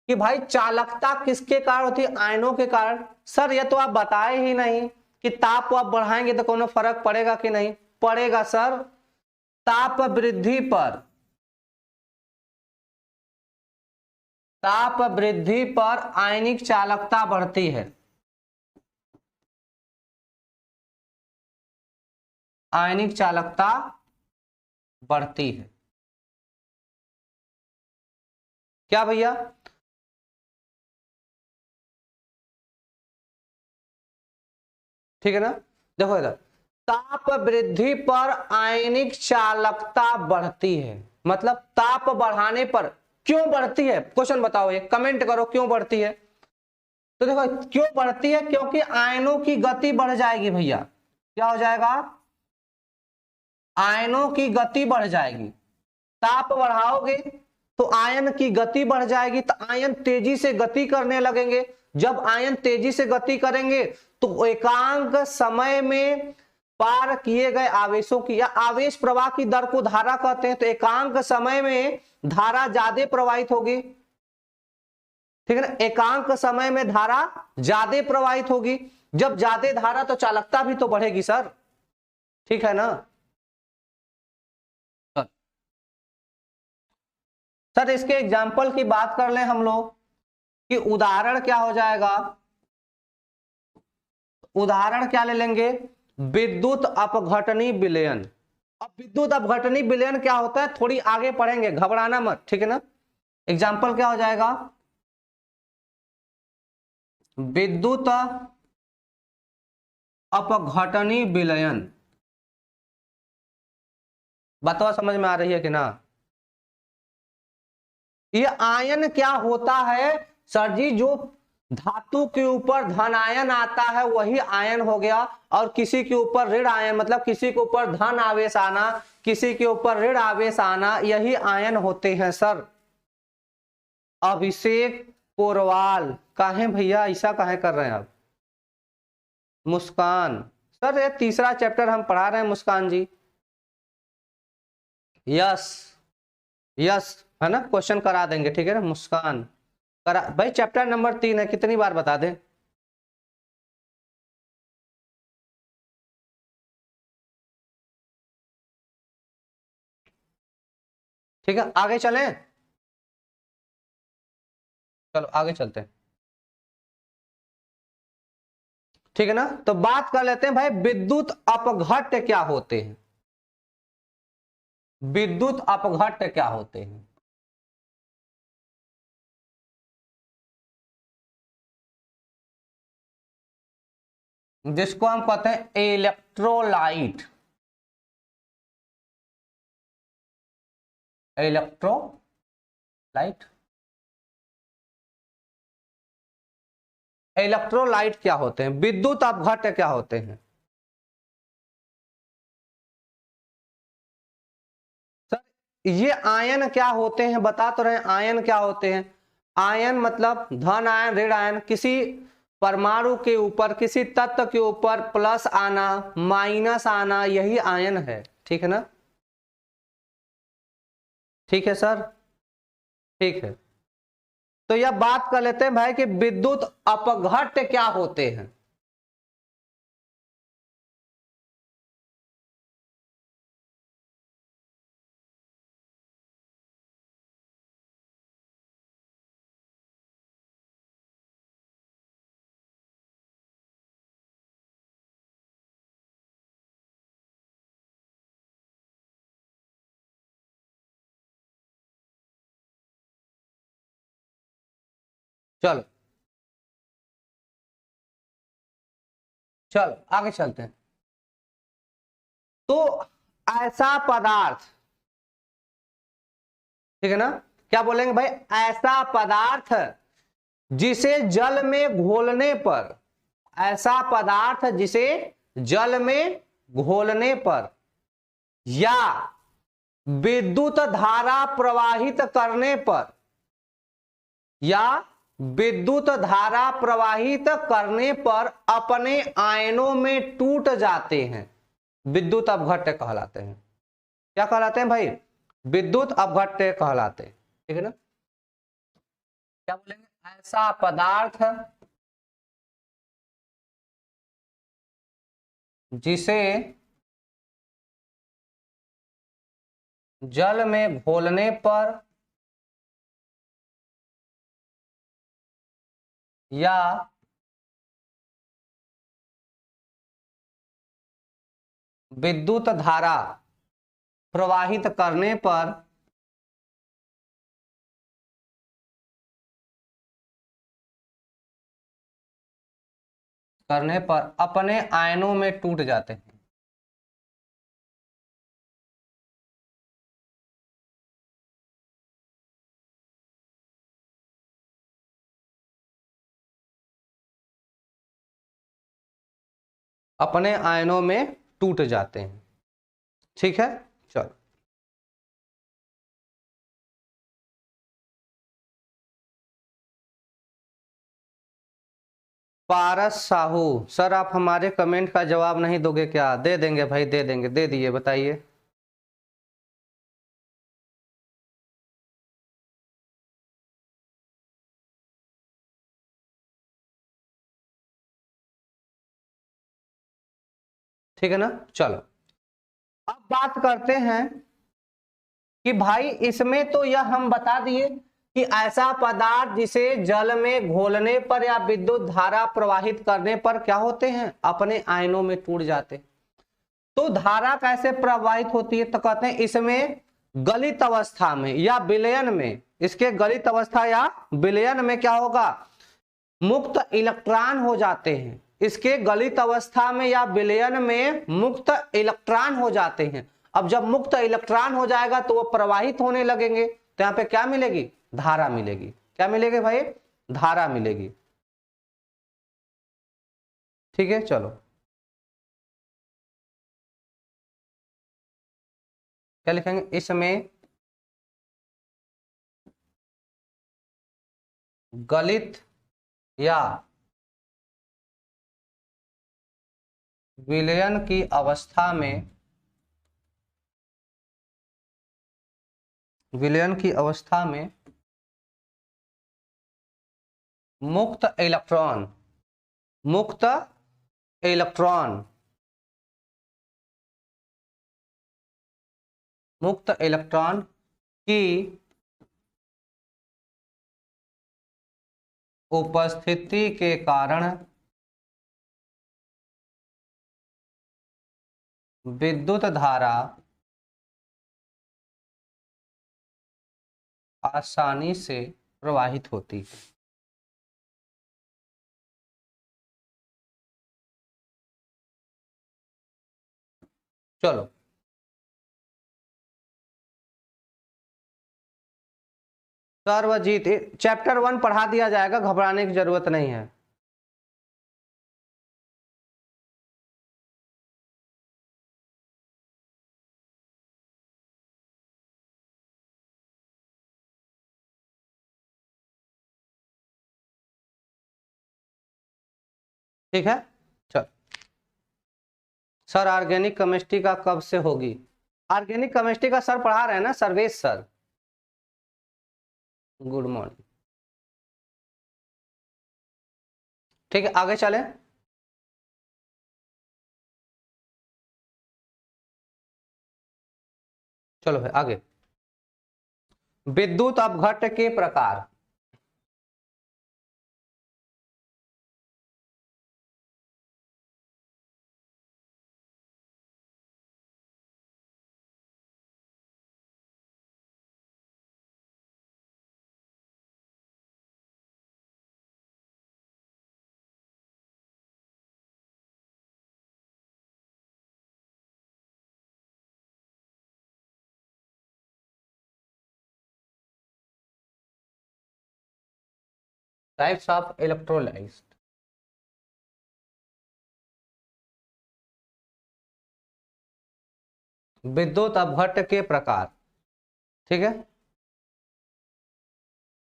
कि भाई चालकता किसके कारण होती है, आयनों के कारण। सर ये तो आप बताए ही नहीं कि ताप आप बढ़ाएंगे तो कोनो फर्क पड़ेगा कि नहीं पड़ेगा सर। ताप वृद्धि पर, ताप वृद्धि पर आयनिक चालकता बढ़ती है, आयनिक चालकता बढ़ती है। क्या भैया, ठीक है ना। देखो इधर, ताप वृद्धि पर आयनिक चालकता बढ़ती है, मतलब ताप बढ़ाने पर क्यों बढ़ती है, क्वेश्चन बताओ, ये कमेंट करो क्यों बढ़ती है। तो देखो क्यों बढ़ती है, क्योंकि आयनों की गति बढ़ जाएगी भैया। क्या हो जाएगा, आयनों की गति बढ़ जाएगी। ताप बढ़ाओगे तो आयन की गति बढ़ जाएगी, तो आयन तेजी से गति करने लगेंगे। जब आयन तेजी से गति करेंगे तो एकांक समय में पार किए गए आवेशों की या आवेश प्रवाह की दर को धारा कहते हैं, तो एकांक समय में धारा ज्यादा प्रवाहित होगी। ठीक है ना, एकांक समय में धारा ज्यादा प्रवाहित होगी। जब ज्यादा धारा तो चालकता भी तो बढ़ेगी सर, ठीक है ना। सर इसके एग्जाम्पल की बात कर लें हम लोग कि उदाहरण क्या हो जाएगा, उदाहरण क्या ले लेंगे, विद्युत अपघटनी विलयन। अब विद्युत अपघटनी विलयन क्या होता है थोड़ी आगे पढ़ेंगे, घबराना मत, ठीक है ना। एग्जाम्पल क्या हो जाएगा, विद्युत अपघटनी विलयन। बात समझ में आ रही है कि ना। ये आयन क्या होता है सर जी, जो धातु के ऊपर धन आयन आता है वही आयन हो गया, और किसी के ऊपर ऋण आयन मतलब किसी के ऊपर धन आवेश आना, किसी के ऊपर ऋण आवेश आना, यही आयन होते हैं सर। अभिषेक पोरवाल, काहे भैया ऐसा काहे कर रहे हैं आप? मुस्कान, सर ये तीसरा चैप्टर हम पढ़ा रहे हैं मुस्कान जी। यस, यस है ना, क्वेश्चन करा देंगे, ठीक है ना मुस्कान, करा भाई। चैप्टर नंबर 3 है, कितनी बार बता दें? ठीक है, आगे चलें, चलो आगे चलते हैं, ठीक है ना। तो बात कर लेते हैं भाई, विद्युत अपघट्य क्या होते हैं? विद्युत अपघट्य क्या होते हैं? जिसको हम कहते हैं इलेक्ट्रोलाइट, इलेक्ट्रोलाइट, इलेक्ट्रोलाइट क्या होते हैं? विद्युत अपघट्य क्या होते हैं? सर ये आयन क्या होते हैं, बता तो रहे हैं, आयन क्या होते हैं? आयन मतलब धन आयन ऋण आयन, किसी परमाणु के ऊपर, किसी तत्व के ऊपर प्लस आना माइनस आना, यही आयन है, ठीक है ना। ठीक है सर, ठीक है। तो यह बात कर लेते हैं भाई कि विद्युत अपघट्य क्या होते हैं। चलो चलो आगे चलते हैं। तो ऐसा पदार्थ, ठीक है ना, क्या बोलेंगे भाई? ऐसा पदार्थ जिसे जल में घोलने पर, ऐसा पदार्थ जिसे जल में घोलने पर या विद्युत धारा प्रवाहित करने पर, या विद्युत धारा प्रवाहित करने पर अपने आयनों में टूट जाते हैं, विद्युत अपघट्य कहलाते हैं। क्या कहलाते हैं भाई? विद्युत अपघट्य कहलाते हैं, ठीक है ना। क्या बोलेंगे? ऐसा पदार्थ जिसे जल में घोलने पर या विद्युत धारा प्रवाहित करने पर अपने आयनों में टूट जाते हैं। अपने आयनों में टूट जाते हैं, ठीक है। चलो, पारस साहू, सर आप हमारे कमेंट का जवाब नहीं दोगे क्या? दे देंगे भाई, दे देंगे, दे दिए, बताइए। ठीक है ना। चलो अब बात करते हैं कि भाई इसमें तो यह हम बता दिए कि ऐसा पदार्थ जिसे जल में घोलने पर या विद्युत धारा प्रवाहित करने पर क्या होते हैं? अपने आयनों में टूट जाते हैं। तो धारा कैसे प्रवाहित होती है? तो कहते हैं इसमें गलित अवस्था में या विलयन में, इसके गलित अवस्था या विलयन में क्या होगा? मुक्त इलेक्ट्रॉन हो जाते हैं। इसके गलित अवस्था में या विलयन में मुक्त इलेक्ट्रॉन हो जाते हैं। अब जब मुक्त इलेक्ट्रॉन हो जाएगा तो वो प्रवाहित होने लगेंगे, तो यहां पे क्या मिलेगी? धारा मिलेगी। क्या मिलेगी भाई? धारा मिलेगी, ठीक है। चलो क्या लिखेंगे इसमें? गलित या विलयन की अवस्था में, विलयन की अवस्था में मुक्त इलेक्ट्रॉन, मुक्त इलेक्ट्रॉन, मुक्त इलेक्ट्रॉन की उपस्थिति के कारण विद्युत धारा आसानी से प्रवाहित होती है। चलो सर्वजीत, चैप्टर 1 पढ़ा दिया जाएगा, घबराने की जरूरत नहीं है। ठीक है, चल। सर ऑर्गेनिक केमिस्ट्री का कब से होगी? ऑर्गेनिक केमिस्ट्री का सर पढ़ा रहे हैं ना, सर्वेश सर। Good morning. ठीक है, आगे चलें। चलो भाई आगे। विद्युत अपघट्ट के प्रकार। Types of electrolyte. विद्युत अपघट्ट के प्रकार। ठीक है,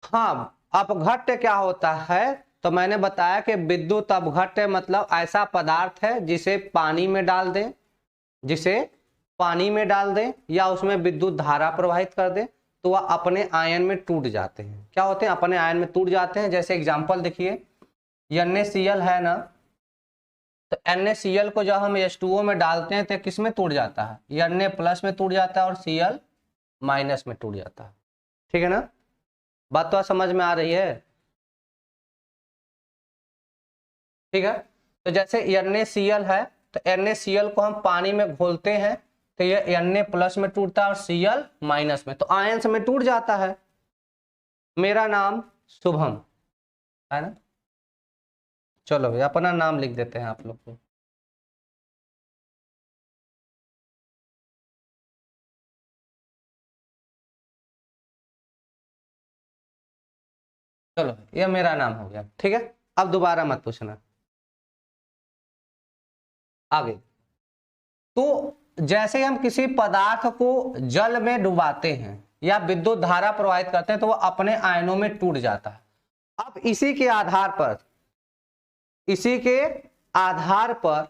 हाँ, अपघट्ट क्या होता है? तो मैंने बताया कि विद्युत अपघट्ट मतलब ऐसा पदार्थ है जिसे पानी में डाल दें, जिसे पानी में डाल दें या उसमें विद्युत धारा प्रवाहित कर दें तो वह अपने आयन में टूट जाते हैं। क्या होते हैं? अपने आयन में टूट जाते हैं। जैसे एग्जांपल देखिए, NaCl है ना, तो NaCl को जब हम H2O में डालते हैं तो किस में टूट जाता है? Na प्लस में टूट जाता है और Cl माइनस में टूट जाता है। ठीक है ना, बात तो समझ में आ रही है? ठीक है, तो जैसे NaCl है तो NaCl को हम पानी में घोलते हैं तो ये Na प्लस में टूटता है और Cl माइनस में, तो आयंस में टूट जाता है। मेरा नाम शुभम है ना, चलो भाई अपना नाम लिख देते हैं आप लोग को। चलो ये मेरा नाम हो गया। ठीक है, अब दोबारा मत पूछना। आगे, तो जैसे हम किसी पदार्थ को जल में डुबाते हैं या विद्युत धारा प्रवाहित करते हैं तो वह अपने आयनों में टूट जाता है। अब इसी के आधार पर, इसी के आधार पर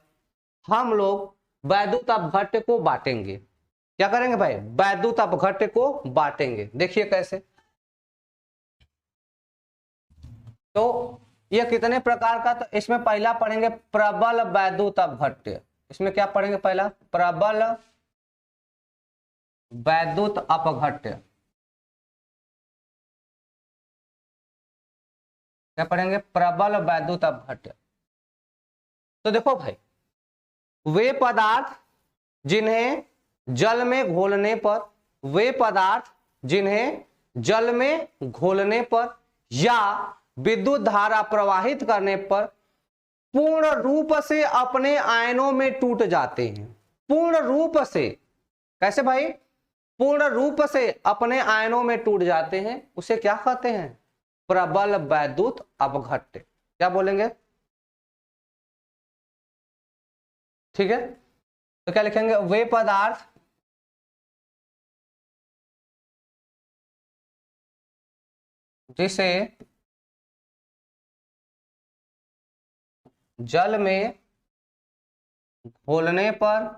हम लोग वैद्युत अपघट्ट को बांटेंगे। क्या करेंगे भाई? वैद्युत अपघट्ट को बांटेंगे। देखिए कैसे। तो ये कितने प्रकार का? तो इसमें पहला पढ़ेंगे प्रबल वैद्युत अपघट्ट। इसमें क्या पढ़ेंगे? पहला प्रबल वैद्युत अपघट्ट। क्या पढ़ेंगे? प्रबल वैद्युत अपघट्ट। तो देखो भाई, वे पदार्थ जिन्हें जल में घोलने पर, वे पदार्थ जिन्हें जल में घोलने पर या विद्युत धारा प्रवाहित करने पर पूर्ण रूप से अपने आयनों में टूट जाते हैं। पूर्ण रूप से, कैसे भाई? पूर्ण रूप से अपने आयनों में टूट जाते हैं, उसे क्या कहते हैं? प्रबल वैद्युत अपघट्ट। क्या बोलेंगे? ठीक है, तो क्या लिखेंगे? वे पदार्थ जिसे जल में घोलने पर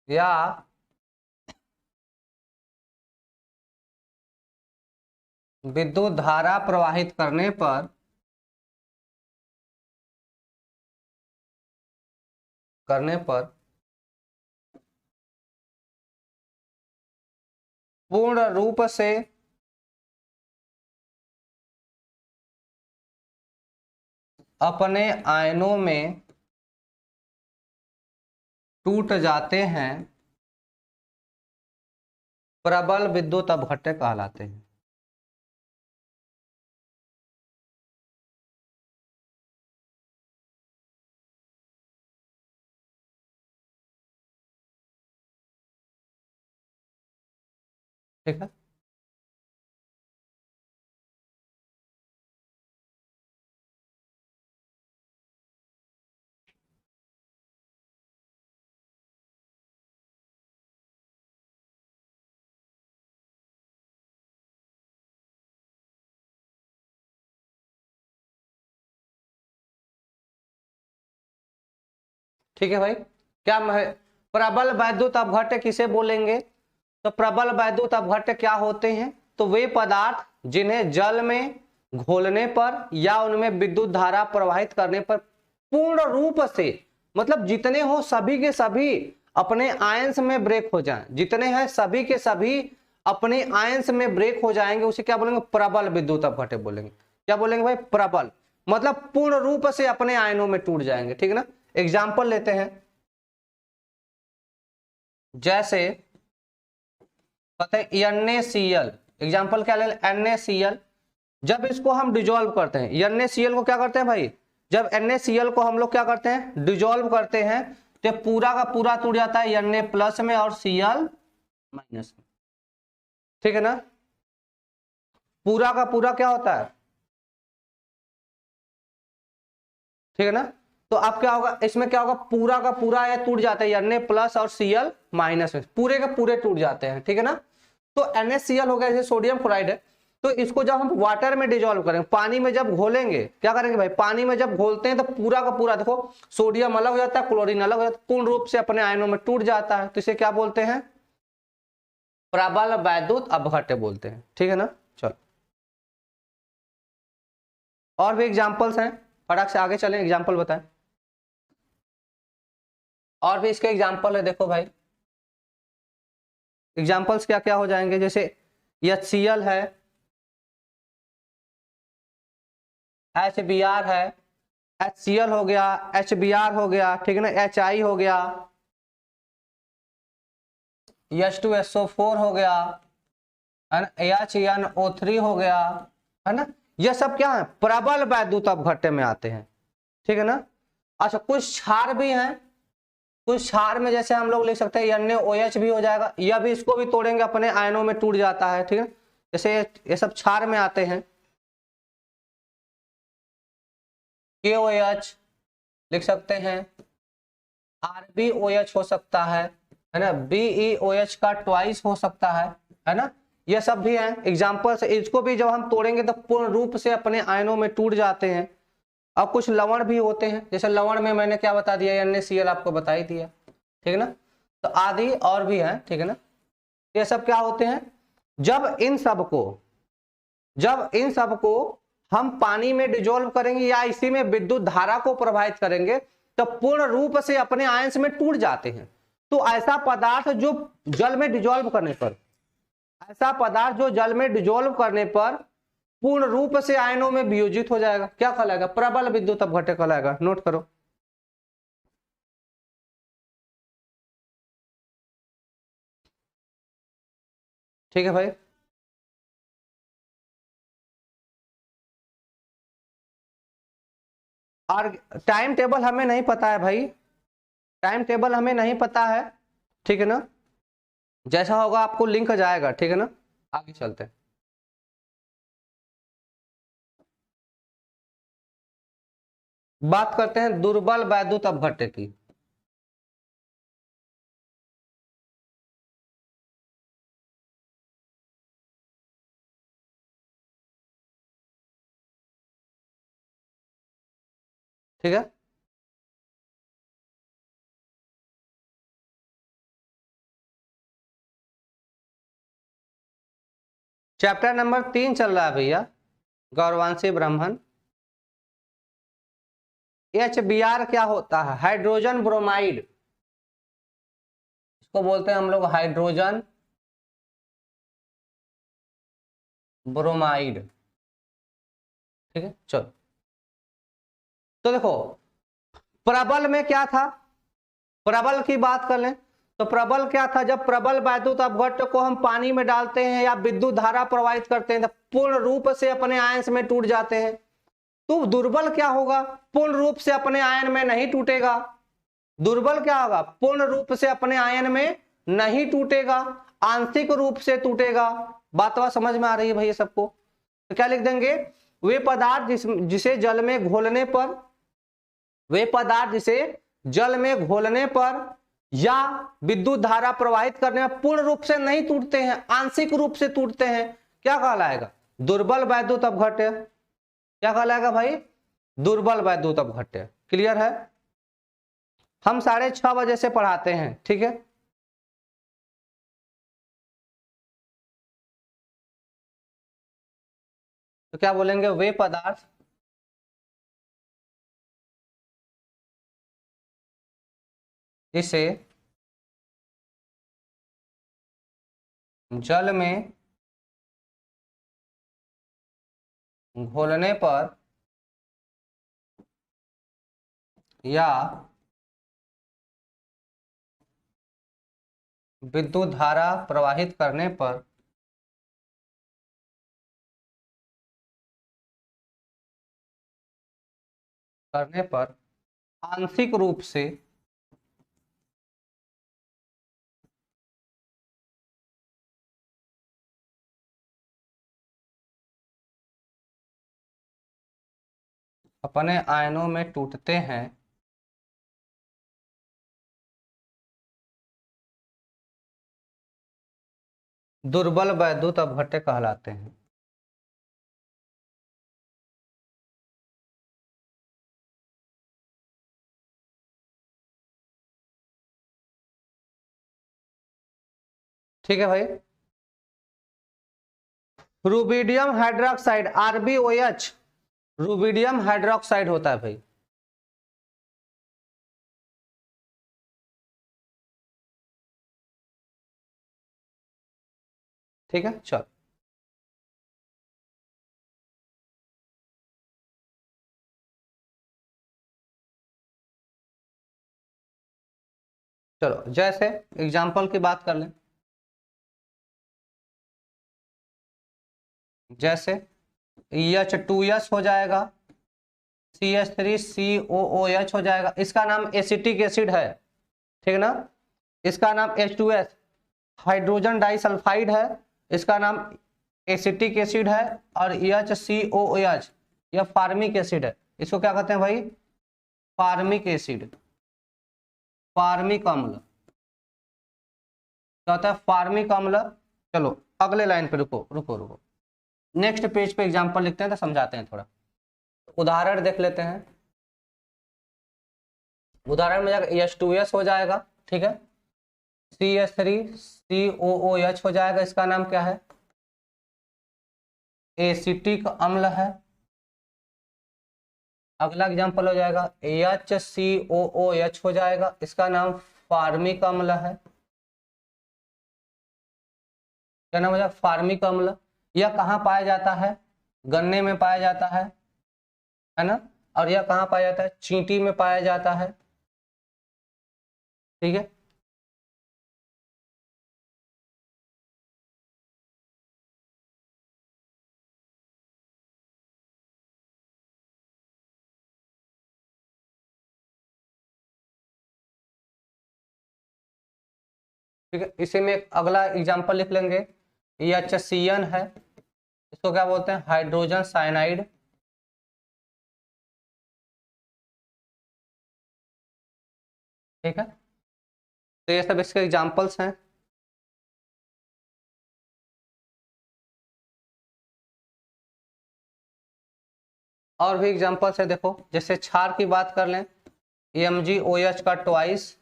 या विद्युत धारा प्रवाहित करने पर पूर्ण रूप से अपने आयनों में टूट जाते हैं, प्रबल विद्युत अपघट्य कहलाते हैं। ठीक है, ठीक है भाई। क्या प्रबल वैद्युत अपघट्य किसे बोलेंगे? तो प्रबल वैद्युत अपघट्य क्या होते हैं? तो वे पदार्थ जिन्हें जल में घोलने पर या उनमें विद्युत धारा प्रवाहित करने पर पूर्ण रूप से, मतलब जितने हो सभी के सभी अपने आयंस में ब्रेक हो जाएं, जितने हैं सभी के सभी अपने आयंस में ब्रेक हो जाएंगे, उसे क्या बोलेंगे? प्रबल विद्युत अपघट्य बोलेंगे। क्या बोलेंगे भाई? प्रबल, मतलब पूर्ण रूप से अपने आयनों में टूट जाएंगे। ठीक है ना। एग्जाम्पल लेते हैं, जैसे पता है NaCl, एग्जाम्पल क्या ले? NaCl। जब इसको हम डिजोल्व करते हैं, NaCl को क्या करते हैं भाई? जब NaCl को हम लोग क्या करते हैं? डिजोल्व करते हैं, तो पूरा का पूरा टूट जाता है Na प्लस में और Cl माइनस में। ठीक है ना। पूरा का पूरा क्या होता है? ठीक है ना। तो अब क्या होगा इसमें? क्या होगा? पूरा का पूरा यह टूट जाता है Na प्लस और Cl माइनस में, पूरे के पूरे टूट जाते हैं। ठीक है ना। तो NaCl हो गया, जैसे सोडियम क्लोराइड है, तो इसको जब हम वाटर में डिजोल्व करेंगे, पानी में जब घोलेंगे, क्या करेंगे भाई? पानी में जब घोलते हैं तो पूरा का पूरा देखो सोडियम अलग हो जाता है, क्लोरीन अलग हो जाता है, पूर्ण रूप से अपने आयनों में टूट जाता है। तो इसे क्या बोलते हैं? प्रबल वैद्युत अपघट्य बोलते हैं। ठीक है ना। चलो, और भी एग्जाम्पल्स हैं, फटाक से आगे चलें, एग्जाम्पल बताएं। और भी इसके एग्जाम्पल है, देखो भाई एग्जाम्पल्स क्या क्या हो जाएंगे, जैसे HCl है, HBr है, HCl हो गया, HBr हो गया, ठीक है ना, HI हो गया, H2SO4 हो गया, है ना, HNO3 हो गया, है ना। ये सब क्या है? प्रबल वैद्युत अपघट्य में आते हैं। ठीक है ना। अच्छा, कुछ क्षार भी हैं, कुछ क्षार में जैसे हम लोग लिख सकते हैं NaOH भी हो जाएगा, यह भी इसको भी तोड़ेंगे अपने आयनों में टूट जाता है। ठीक है, जैसे ये सब क्षार में आते हैं। KOH लिख सकते हैं, RbOH हो सकता है ना, BeOH का ट्वाइस हो सकता है ना। ये सब भी हैं एग्जाम्पल्स। इसको भी जब हम तोड़ेंगे तो पूर्ण रूप से अपने आयनों में टूट जाते हैं। अब कुछ लवण भी होते हैं, जैसे लवण में मैंने क्या बता दिया? NaCl आपको बता ही दिया। ठीक है ना। तो आदि और भी है। ठीक है ना। ये सब क्या होते हैं? जब इन सबको हम पानी में डिजोल्व करेंगे या इसी में विद्युत धारा को प्रवाहित करेंगे, तो पूर्ण रूप से अपने आयंस में टूट जाते हैं। तो ऐसा पदार्थ जो जल में डिजोल्व करने पर, पूर्ण रूप से आयनों में वियोजित हो जाएगा, क्या कहलाएगा? प्रबल विद्युत अपघट्य कहलाएगा। नोट करो। ठीक है भाई। और टाइम टेबल हमें नहीं पता है भाई, टाइम टेबल हमें नहीं पता है। ठीक है ना। जैसा होगा आपको लिंक जाएगा। ठीक है ना। आगे चलते हैं, बात करते हैं दुर्बल वैद्युत अपघट्य की। ठीक है। चैप्टर नंबर 3 चल रहा है भैया, गौरवांशी ब्राह्मण। HBr क्या होता है? हाइड्रोजन ब्रोमाइड, इसको बोलते हैं हम लोग हाइड्रोजन ब्रोमाइड। ठीक है, चलो। तो देखो प्रबल में क्या था, प्रबल की बात कर लें तो प्रबल क्या था? जब प्रबल वैद्युत अपघट्ट को हम पानी में डालते हैं या विद्युत धारा प्रवाहित करते हैं तो पूर्ण रूप से अपने आयन में टूट जाते हैं। तो दुर्बल क्या होगा? पूर्ण रूप से अपने आयन में नहीं टूटेगा। दुर्बल क्या होगा? पूर्ण रूप से अपने आयन में नहीं टूटेगा, आंशिक रूप से टूटेगा। बात समझ में आ रही है भैया सबको? तो क्या लिख देंगे? वे पदार्थ जिसे जल में घोलने पर, वे पदार्थ जिसे जल में घोलने पर या विद्युत धारा प्रवाहित करने पर पूर्ण रूप से नहीं टूटते हैं, आंशिक रूप से टूटते हैं, क्या कहलाएगा? दुर्बल वैद्युत अपघट्य। क्या कहलाएगा भाई? दुर्बल वैद्युत अपघट्य। क्लियर है? हम 6:30 बजे से पढ़ाते हैं, ठीक है। तो क्या बोलेंगे? वे पदार्थ इसे जल में घोलने पर या विद्युत धारा प्रवाहित करने पर आंशिक रूप से अपने आयनों में टूटते हैं, दुर्बल वैद्युत अपघट्य कहलाते हैं। ठीक है भाई। Rubidium hydroxide RbOH, rubidium hydroxide होता है भाई। ठीक है, चलो। चलो जैसे एग्जांपल की बात कर लें, जैसे H2S हो जाएगा, CH3COOH हो जाएगा, इसका नाम एसिटिक एसिड है, ठीक है ना। इसका नाम H2S हाइड्रोजन डाइसल्फाइड है, इसका नाम एसिटिक एसिड है। और HCOOH यह फार्मिक एसिड है। इसको क्या कहते हैं भाई? फार्मिक एसिड, फार्मिक अम्ल। क्या होता है? फार्मिक अम्ल। चलो अगले लाइन पे रुको रुको रुको, नेक्स्ट पेज पे एग्जांपल लिखते हैं तो समझाते हैं थोड़ा। उदाहरण देख लेते हैं। उदाहरण में जाएगा H2S हो जाएगा, ठीक है। CH3COOH हो जाएगा, इसका नाम क्या है? एसिटिक अम्ल है। अगला एग्जांपल हो जाएगा HCOOH हो जाएगा, इसका नाम फार्मिक अम्ल है। क्या नाम हो जाएगा? फार्मिक अम्ल। यह कहाँ पाया जाता है? गन्ने में पाया जाता है ना। और यह कहाँ पाया जाता है? चींटी में पाया जाता है, ठीक है। ठीक है, इसी में एक अगला एग्जांपल लिख लेंगे। ये HCN है, इसको क्या बोलते हैं? Hydrogen cyanide. ठीक है, तो ये सब इसके एग्जांपल्स हैं। और भी एग्जांपल्स है देखो, जैसे क्षार की बात कर लें, MgOH का ट्वाइस,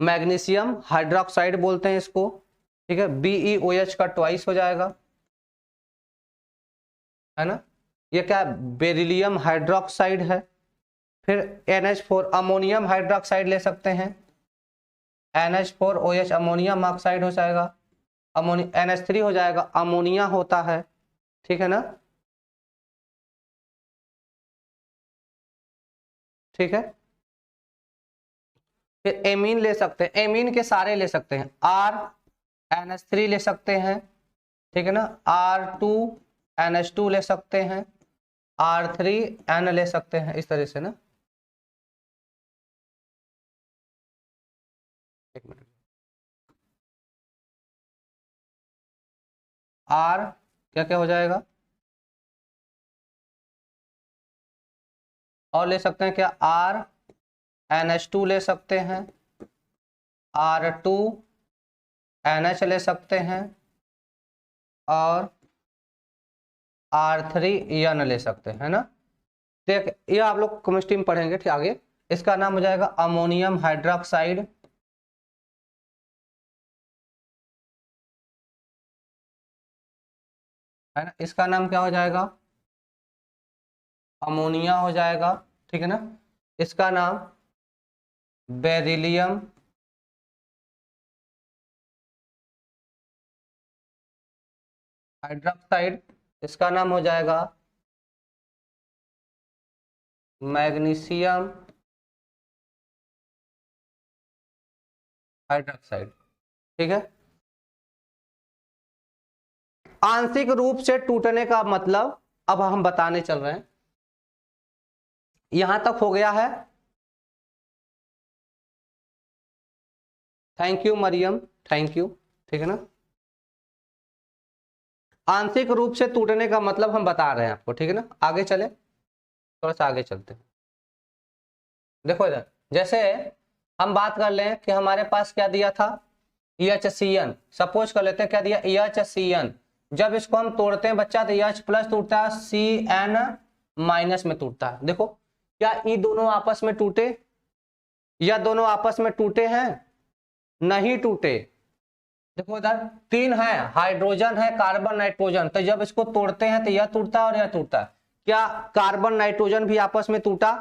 मैग्नीशियम हाइड्रोक्साइड बोलते हैं इसको, ठीक है, BeOH का ट्वाइस हो जाएगा, है ना। ये क्या है, बेरिलियम हाइड्रोक्साइड है। फिर NH4 अमोनियम हाइड्रोक्साइड ले सकते हैं, NH4OH अमोनियम ऑक्साइड हो जाएगा, NH3 हो जाएगा, अमोनिया होता है, ठीक है ना, ठीक है। फिर एमीन ले सकते हैं, एमीन के सारे ले सकते हैं, NH3 ले सकते हैं, ठीक है ना, R2NH2 ले सकते हैं, R3N ले सकते हैं, इस तरह से ना। एक मिनट, R क्या क्या हो जाएगा, और ले सकते हैं क्या, RNH2 ले सकते हैं, R2NH ले सकते हैं, और R3N ले सकते हैं ना। देख ये आप लोग केमिस्ट्री में पढ़ेंगे, ठीक आगे। इसका नाम हो जाएगा अमोनियम हाइड्रोक्साइड, है ना। इसका नाम क्या हो जाएगा, अमोनिया हो जाएगा, ठीक है ना। इसका नाम बेरिलियम हाइड्रोक्साइड, इसका नाम हो जाएगा मैग्नीशियम हाइड्रोक्साइड, ठीक है। आंशिक रूप से टूटने का मतलब अब हम बताने चल रहे हैं, यहां तक हो गया है। Thank you Maryam, thank you, ठीक है ना। आंशिक रूप से टूटने का मतलब हम बता रहे हैं आपको, ठीक है ना। आगे चले, थोड़ा सा आगे चलते हैं। देखो इधर, जैसे हम बात कर लें कि हमारे पास क्या दिया था, EHCN, सपोज कर लेते हैं क्या दिया, EHCN। जब इसको हम तोड़ते हैं बच्चा तो EH प्लस टूटता है, CN माइनस में टूटता है। देखो क्या ये दोनों आपस में टूटे, या दोनों आपस में टूटे हैं, नहीं टूटे। देखो इधर तीन है, हाइड्रोजन है, कार्बन नाइट्रोजन, तो जब इसको तोड़ते हैं तो यह टूटता है और यह टूटता है। क्या कार्बन नाइट्रोजन भी आपस में टूटा,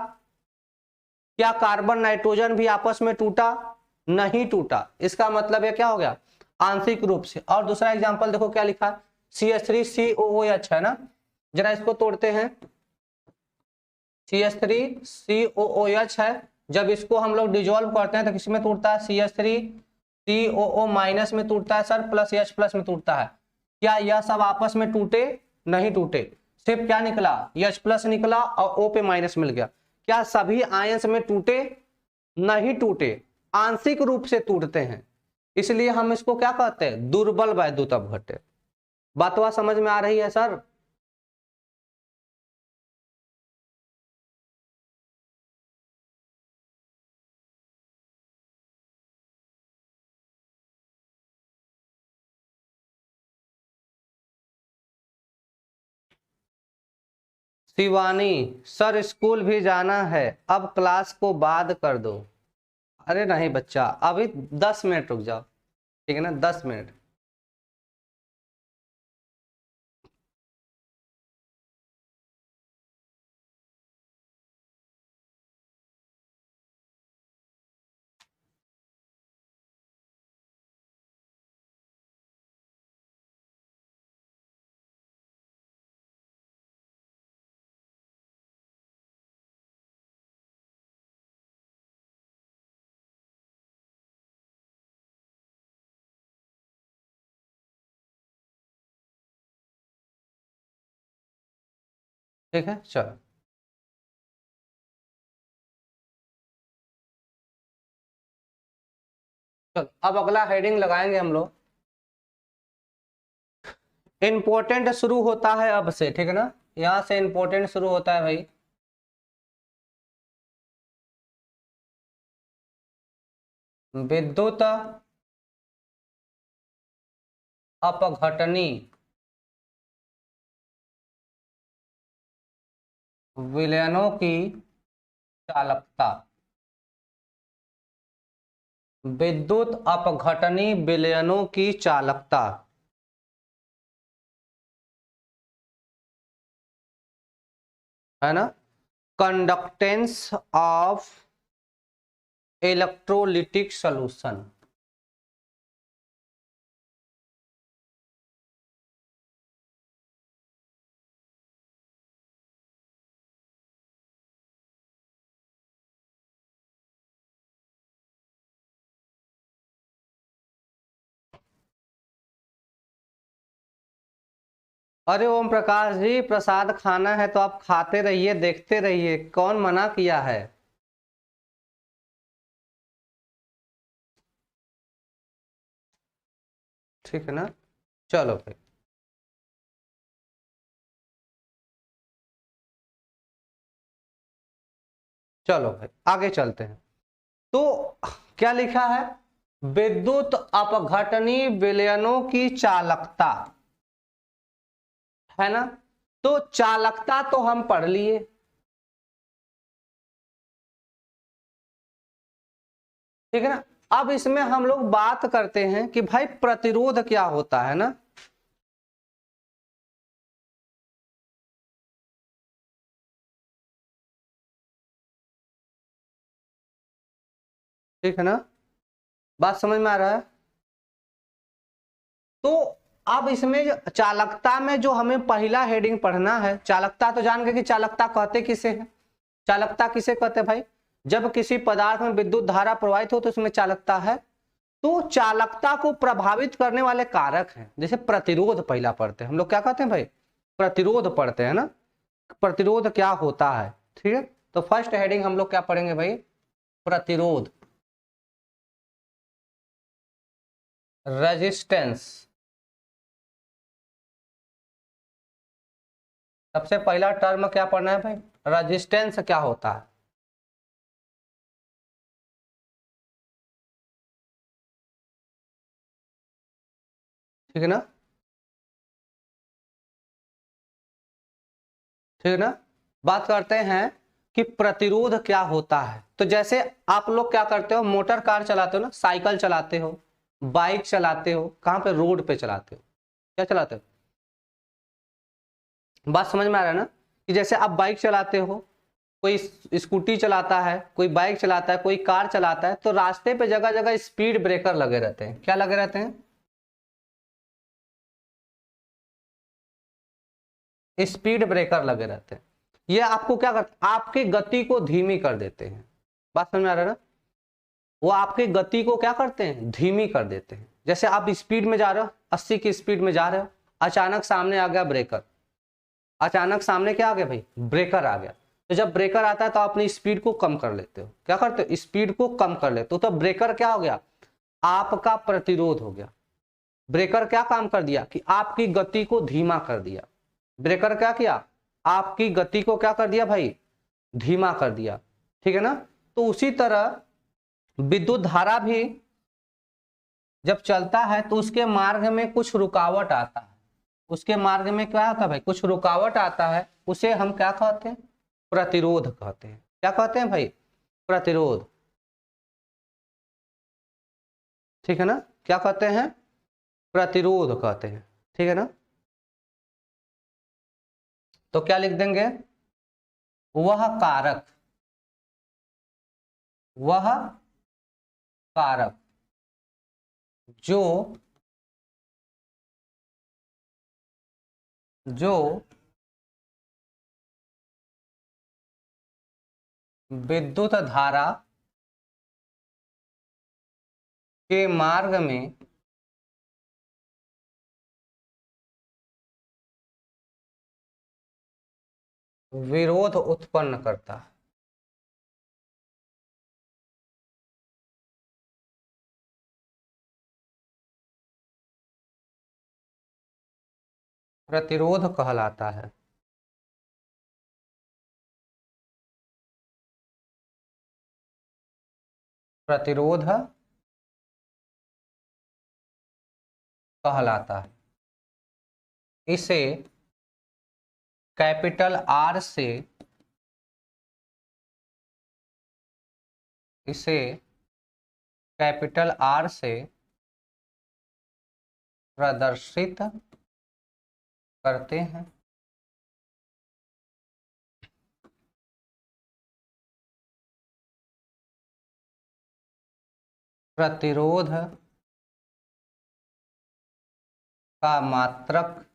क्या कार्बन नाइट्रोजन भी आपस में टूटा, नहीं टूटा। इसका मतलब ये क्या हो गया, आंशिक रूप से। और दूसरा एग्जांपल देखो क्या लिखा है, CH3COOH है ना, जरा इसको तोड़ते हैं, CH3COOH है, जब इसको हम लोग डिजोल्व करते हैं तो किस में टूटता है, CH3COO माइनस में टूटता है सर, प्लस H प्लस में टूटता है। क्या यह सब आपस में टूटे, नहीं टूटे, सिर्फ क्या निकला, H प्लस निकला और O पे माइनस मिल गया। क्या सभी आयंस में टूटे, नहीं टूटे, आंशिक रूप से टूटते हैं, इसलिए हम इसको क्या कहते हैं, दुर्बल वैद्युत अपघट्य। बात समझ में आ रही है सर। शिवानी, सर स्कूल भी जाना है, अब क्लास को बाद कर दो। अरे नहीं बच्चा, अभी 10 मिनट रुक जाओ, ठीक है ना, 10 मिनट। ठीक है चलो, चलो अब अगला हेडिंग लगाएंगे हम लोग, इंपॉर्टेंट शुरू होता है अब से, ठीक है ना, यहां से इंपॉर्टेंट शुरू होता है भाई। विद्युत अपघटनी, विलयनों की चालकता, विद्युत अपघटनी विलयनों की चालकता, है ना, कंडक्टेंस ऑफ इलेक्ट्रोलिटिक सॉल्यूशन। अरे ओम प्रकाश जी, प्रसाद खाना है तो आप खाते रहिए, देखते रहिए, कौन मना किया है। ठीक है ना, चलो भाई, चलो भाई आगे चलते हैं। तो क्या लिखा है, विद्युत अपघटनी विलयनों की चालकता, है ना। तो चालकता तो हम पढ़ लिए, ठीक है ना। अब इसमें हम लोग बात करते हैं कि भाई प्रतिरोध क्या होता है ना। ठीक है ना, बात समझ में आ रहा है। तो अब इसमें चालकता में जो हमें पहला हेडिंग पढ़ना है, चालकता तो जान गए कि चालकता कहते किसे हैं। चालकता किसे कहते हैं भाई, जब किसी पदार्थ में विद्युत धारा प्रवाहित हो तो उसमें चालकता है। तो चालकता को प्रभावित करने वाले कारक हैं, जैसे प्रतिरोध पहला पढ़ते हैं हम लोग, क्या कहते हैं भाई, प्रतिरोध पढ़ते हैं ना, प्रतिरोध क्या होता है। ठीक है, तो फर्स्ट हेडिंग हम लोग क्या पढ़ेंगे भाई, प्रतिरोध, रेजिस्टेंस। सबसे पहला टर्म क्या पढ़ना है भाई, रेजिस्टेंस क्या होता है। ठीक है ना, ठीक है ना। बात करते हैं कि प्रतिरोध क्या होता है। तो जैसे आप लोग क्या करते हो, मोटर कार चलाते हो ना, साइकिल चलाते हो, बाइक चलाते हो, कहां पे, रोड पे चलाते हो, क्या चलाते हो, बात समझ में आ रहा है ना। कि जैसे आप बाइक चलाते हो, कोई स्कूटी चलाता है, कोई बाइक चलाता है, कोई कार चलाता है, तो रास्ते पे जगह जगह स्पीड ब्रेकर लगे रहते हैं। क्या लगे रहते हैं, स्पीड ब्रेकर लगे रहते हैं। ये आपको क्या करते हैं, आपकी गति को धीमी कर देते हैं। बात समझ में आ रहा है ना, वो आपकी गति को क्या करते हैं, धीमी कर देते हैं। जैसे आप स्पीड में जा रहे हो, 80 की स्पीड में जा रहे हो, अचानक सामने आ गया ब्रेकर, अचानक सामने क्या आ गया भाई, ब्रेकर आ गया। तो जब ब्रेकर आता है तो आप अपनी स्पीड को कम कर लेते हो, क्या करते हो, स्पीड को कम कर लेते हो। तो ब्रेकर क्या हो गया, आपका प्रतिरोध हो गया। ब्रेकर क्या काम कर दिया कि आपकी गति को धीमा कर दिया। ब्रेकर क्या किया, आपकी गति को क्या कर दिया भाई, धीमा कर दिया। ठीक है ना। तो उसी तरह विद्युत धारा भी जब चलता है तो उसके मार्ग में कुछ रुकावट आता है, उसके मार्ग में क्या आता है भाई, कुछ रुकावट आता है, उसे हम क्या कहते हैं, प्रतिरोध कहते हैं। क्या कहते हैं भाई, प्रतिरोध। ठीक है ना, क्या कहते हैं, प्रतिरोध कहते हैं। ठीक है ना, तो क्या लिख देंगे, वह कारक, वह कारक जो जो विद्युत धारा के मार्ग में विरोध उत्पन्न करता है। प्रतिरोध कहलाता है। प्रतिरोध कहलाता है। इसे कैपिटल आर से इसे कैपिटल आर से प्रदर्शित करते हैं। प्रतिरोध का मात्रक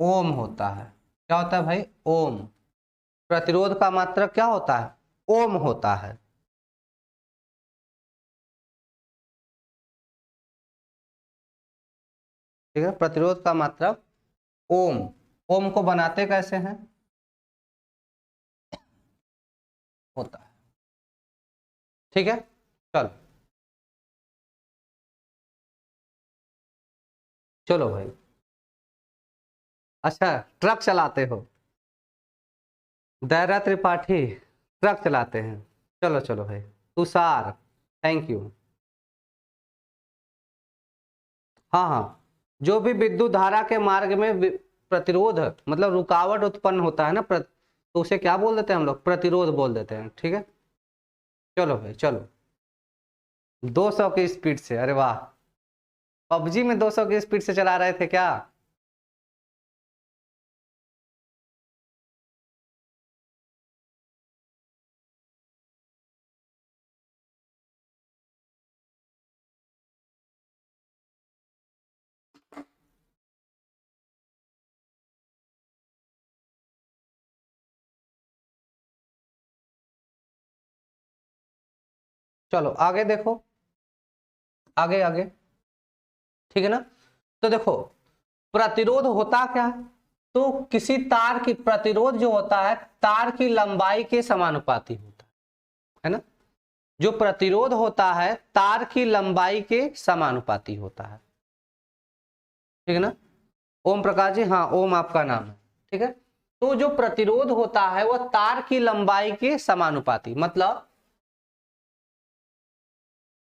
ओम होता है। क्या होता है भाई? ओम। प्रतिरोध का मात्रक क्या होता है? ओम होता है। ठीक है, प्रतिरोध का मात्रक ओम। ओम को बनाते कैसे हैं? होता है। ठीक है, चलो चलो भाई। अच्छा, ट्रक चलाते हो? दायरा त्रिपाठी ट्रक चलाते हैं। चलो चलो भाई। Tushar, thank you. हाँ हाँ, जो भी विद्युत धारा के मार्ग में प्रतिरोध मतलब रुकावट उत्पन्न होता है ना, तो उसे क्या बोल देते हैं हम लोग? प्रतिरोध बोल देते हैं। ठीक है, चलो भाई चलो। 200 की स्पीड से, अरे वाह। पबजी में 200 की स्पीड से चला रहे थे क्या? चलो आगे देखो, आगे आगे। ठीक है ना? तो देखो, प्रतिरोध होता क्या है? तो किसी तार की प्रतिरोध जो होता है तार की लंबाई के समानुपाती होता है ना? जो प्रतिरोध होता है तार की लंबाई के समानुपाती होता है। ठीक है ना? ओम प्रकाश जी, हाँ ओम आपका नाम है। ठीक है, तो जो प्रतिरोध होता है वह तार की लंबाई के समानुपाती, मतलब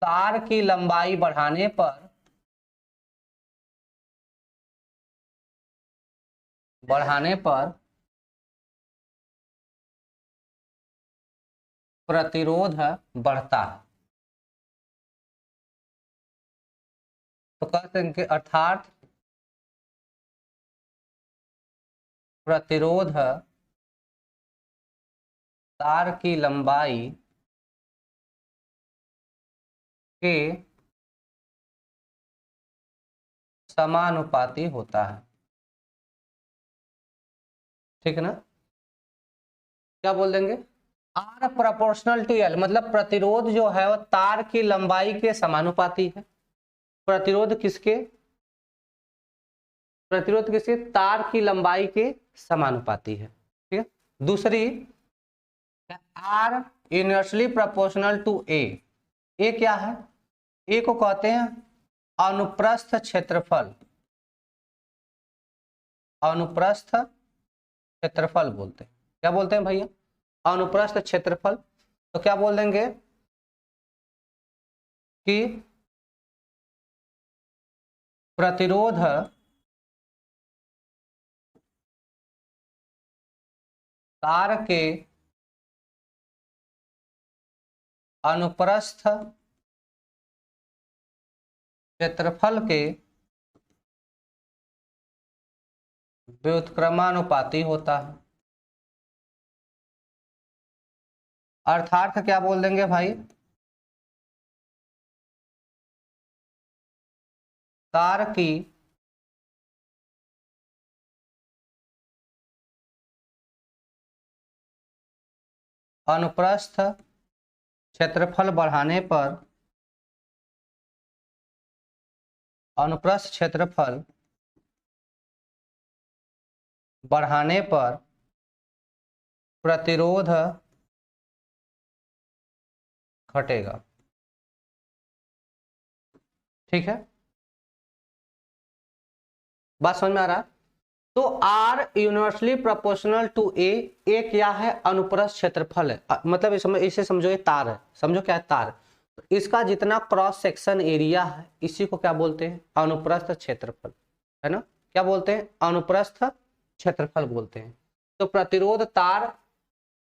तार की लंबाई बढ़ाने पर प्रतिरोध बढ़ता है। तो कहते हैं कि अर्थात प्रतिरोध तार की लंबाई के समानुपाती होता है। ठीक है ना? क्या बोल देंगे? आर प्रोपोर्शनल टू एल, मतलब प्रतिरोध जो है वो तार की लंबाई के समानुपाती है। प्रतिरोध किसके? प्रतिरोध किसके? तार की लंबाई के समानुपाती है। ठीक है, दूसरी आर इनवर्सली प्रोपोर्शनल टू ए। ए क्या है? ए को कहते हैं अनुप्रस्थ क्षेत्रफल। अनुप्रस्थ क्षेत्रफल बोलते हैं। क्या बोलते हैं भैया? अनुप्रस्थ क्षेत्रफल। तो क्या बोल देंगे कि प्रतिरोध तार के अनुप्रस्थ क्षेत्रफल के व्युत्क्रमानुपाती होता है। अर्थात क्या बोल देंगे भाई? तार की अनुप्रस्थ क्षेत्रफल बढ़ाने पर अनुप्रस्थ क्षेत्रफल बढ़ाने पर प्रतिरोध घटेगा। ठीक है, बात समझ में आ रहा है? तो आर यूनिवर्सली प्रोपोर्शनल टू ए। ए क्या है? अनुप्रस्थ क्षेत्रफल है। मतलब इसे समझो ये तार है। समझो क्या है? तार। तो इसका जितना क्रॉस सेक्शन एरिया है इसी को क्या बोलते हैं? अनुप्रस्थ क्षेत्रफल, है ना? क्या बोलते हैं? अनुप्रस्थ क्षेत्रफल बोलते हैं। तो प्रतिरोध तार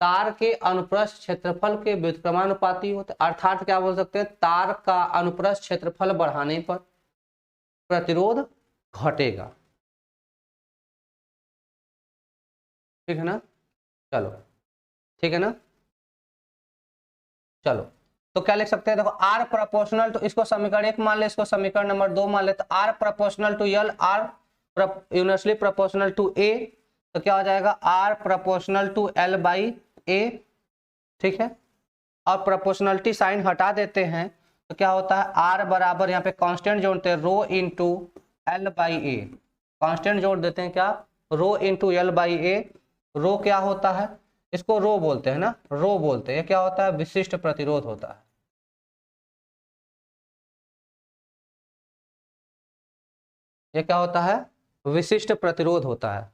तार के अनुप्रस्थ क्षेत्रफल के व्युत्क्रमानुपाती होते हैं, अर्थात क्या बोल सकते हैं, तार का अनुप्रस्थ क्षेत्रफल बढ़ाने पर प्रतिरोध घटेगा। ठीक है ना, चलो ठीक है ना, चलो तो क्या लिख सकते हैं, देखो आर प्रोपोर्शनल टू, इसको समीकरण 1 मान ले, इसको समीकरण नंबर 2 मान ले, तो R proportional to L, R universally proportional to A, तो क्या हो जाएगा R proportional to L by A. ठीक है, और प्रोपोर्शनलिटी साइन हटा देते हैं तो क्या होता है, आर बराबर यहाँ पे कांस्टेंट जोड़ते हैं rho into L by A, constant जोड़ देते हैं क्या, rho into L by A. Rho क्या होता है, इसको रो बोलते हैं ना, रो बोलते हैं, क्या होता है, विशिष्ट प्रतिरोध होता है। ये क्या होता है, विशिष्ट प्रतिरोध होता है।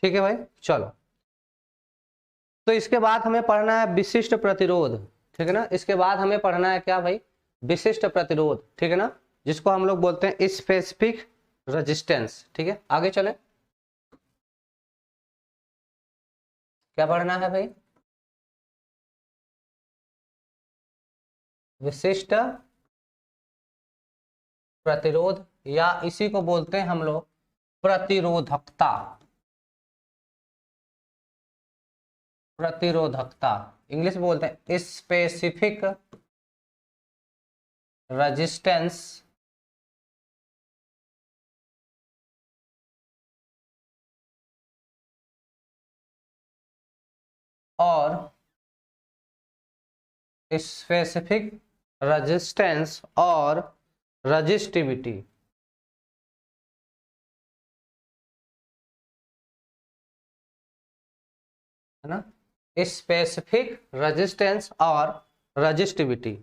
ठीक है भाई, चलो तो इसके बाद हमें पढ़ना है विशिष्ट प्रतिरोध। ठीक है ना, इसके बाद हमें पढ़ना है क्या भाई, विशिष्ट प्रतिरोध। ठीक है ना, जिसको हम लोग बोलते हैं स्पेसिफिक रेजिस्टेंस। ठीक है, आगे चले, क्या पढ़ना है भाई, विशिष्ट प्रतिरोध, या इसी को बोलते हैं हम लोग प्रतिरोधकता। प्रतिरोधकता इंग्लिश में बोलते हैं स्पेसिफिक रेजिस्टेंस और स्पेसिफिक रेजिस्टेंस और रजिस्टिविटी। है ना, स्पेसिफिक रेजिस्टेंस और रजिस्टिविटी।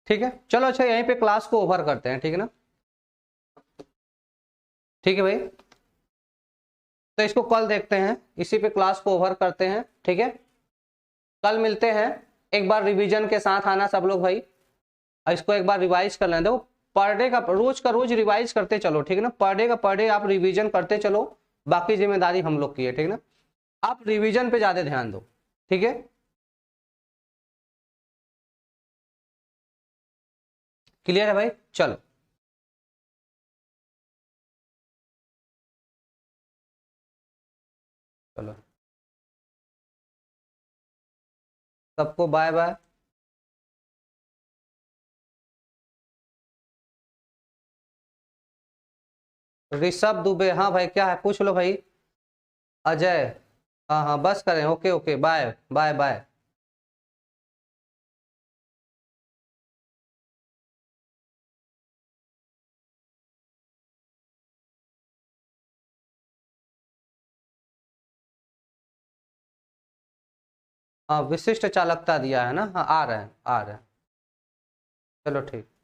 ठीक है, चलो अच्छा यहीं पे क्लास को ओवर करते हैं। ठीक है ना, ठीक है भाई, तो इसको कल देखते हैं, इसी पे क्लास को ओवर करते हैं। ठीक है, कल मिलते हैं, एक बार रिवीजन के साथ आना सब लोग भाई, और इसको एक बार रिवाइज कर लें। देखो पर डे का रोज रिवाइज करते चलो। ठीक है ना, पर डे आप रिवीजन करते चलो, बाकी जिम्मेदारी हम लोग की है। ठीक है ना, आप रिवीजन पे ज्यादा ध्यान दो। ठीक है, क्लियर है भाई, चलो चलो सबको बाय बाय। ऋषभ दुबे, हाँ भाई क्या है पूछ लो भाई। अजय, हाँ हाँ बस करें, okay okay, bye bye bye. हाँ विशिष्ट चालकता दिया है ना, हाँ आ रहे हैं आ रहे हैं, चलो ठीक।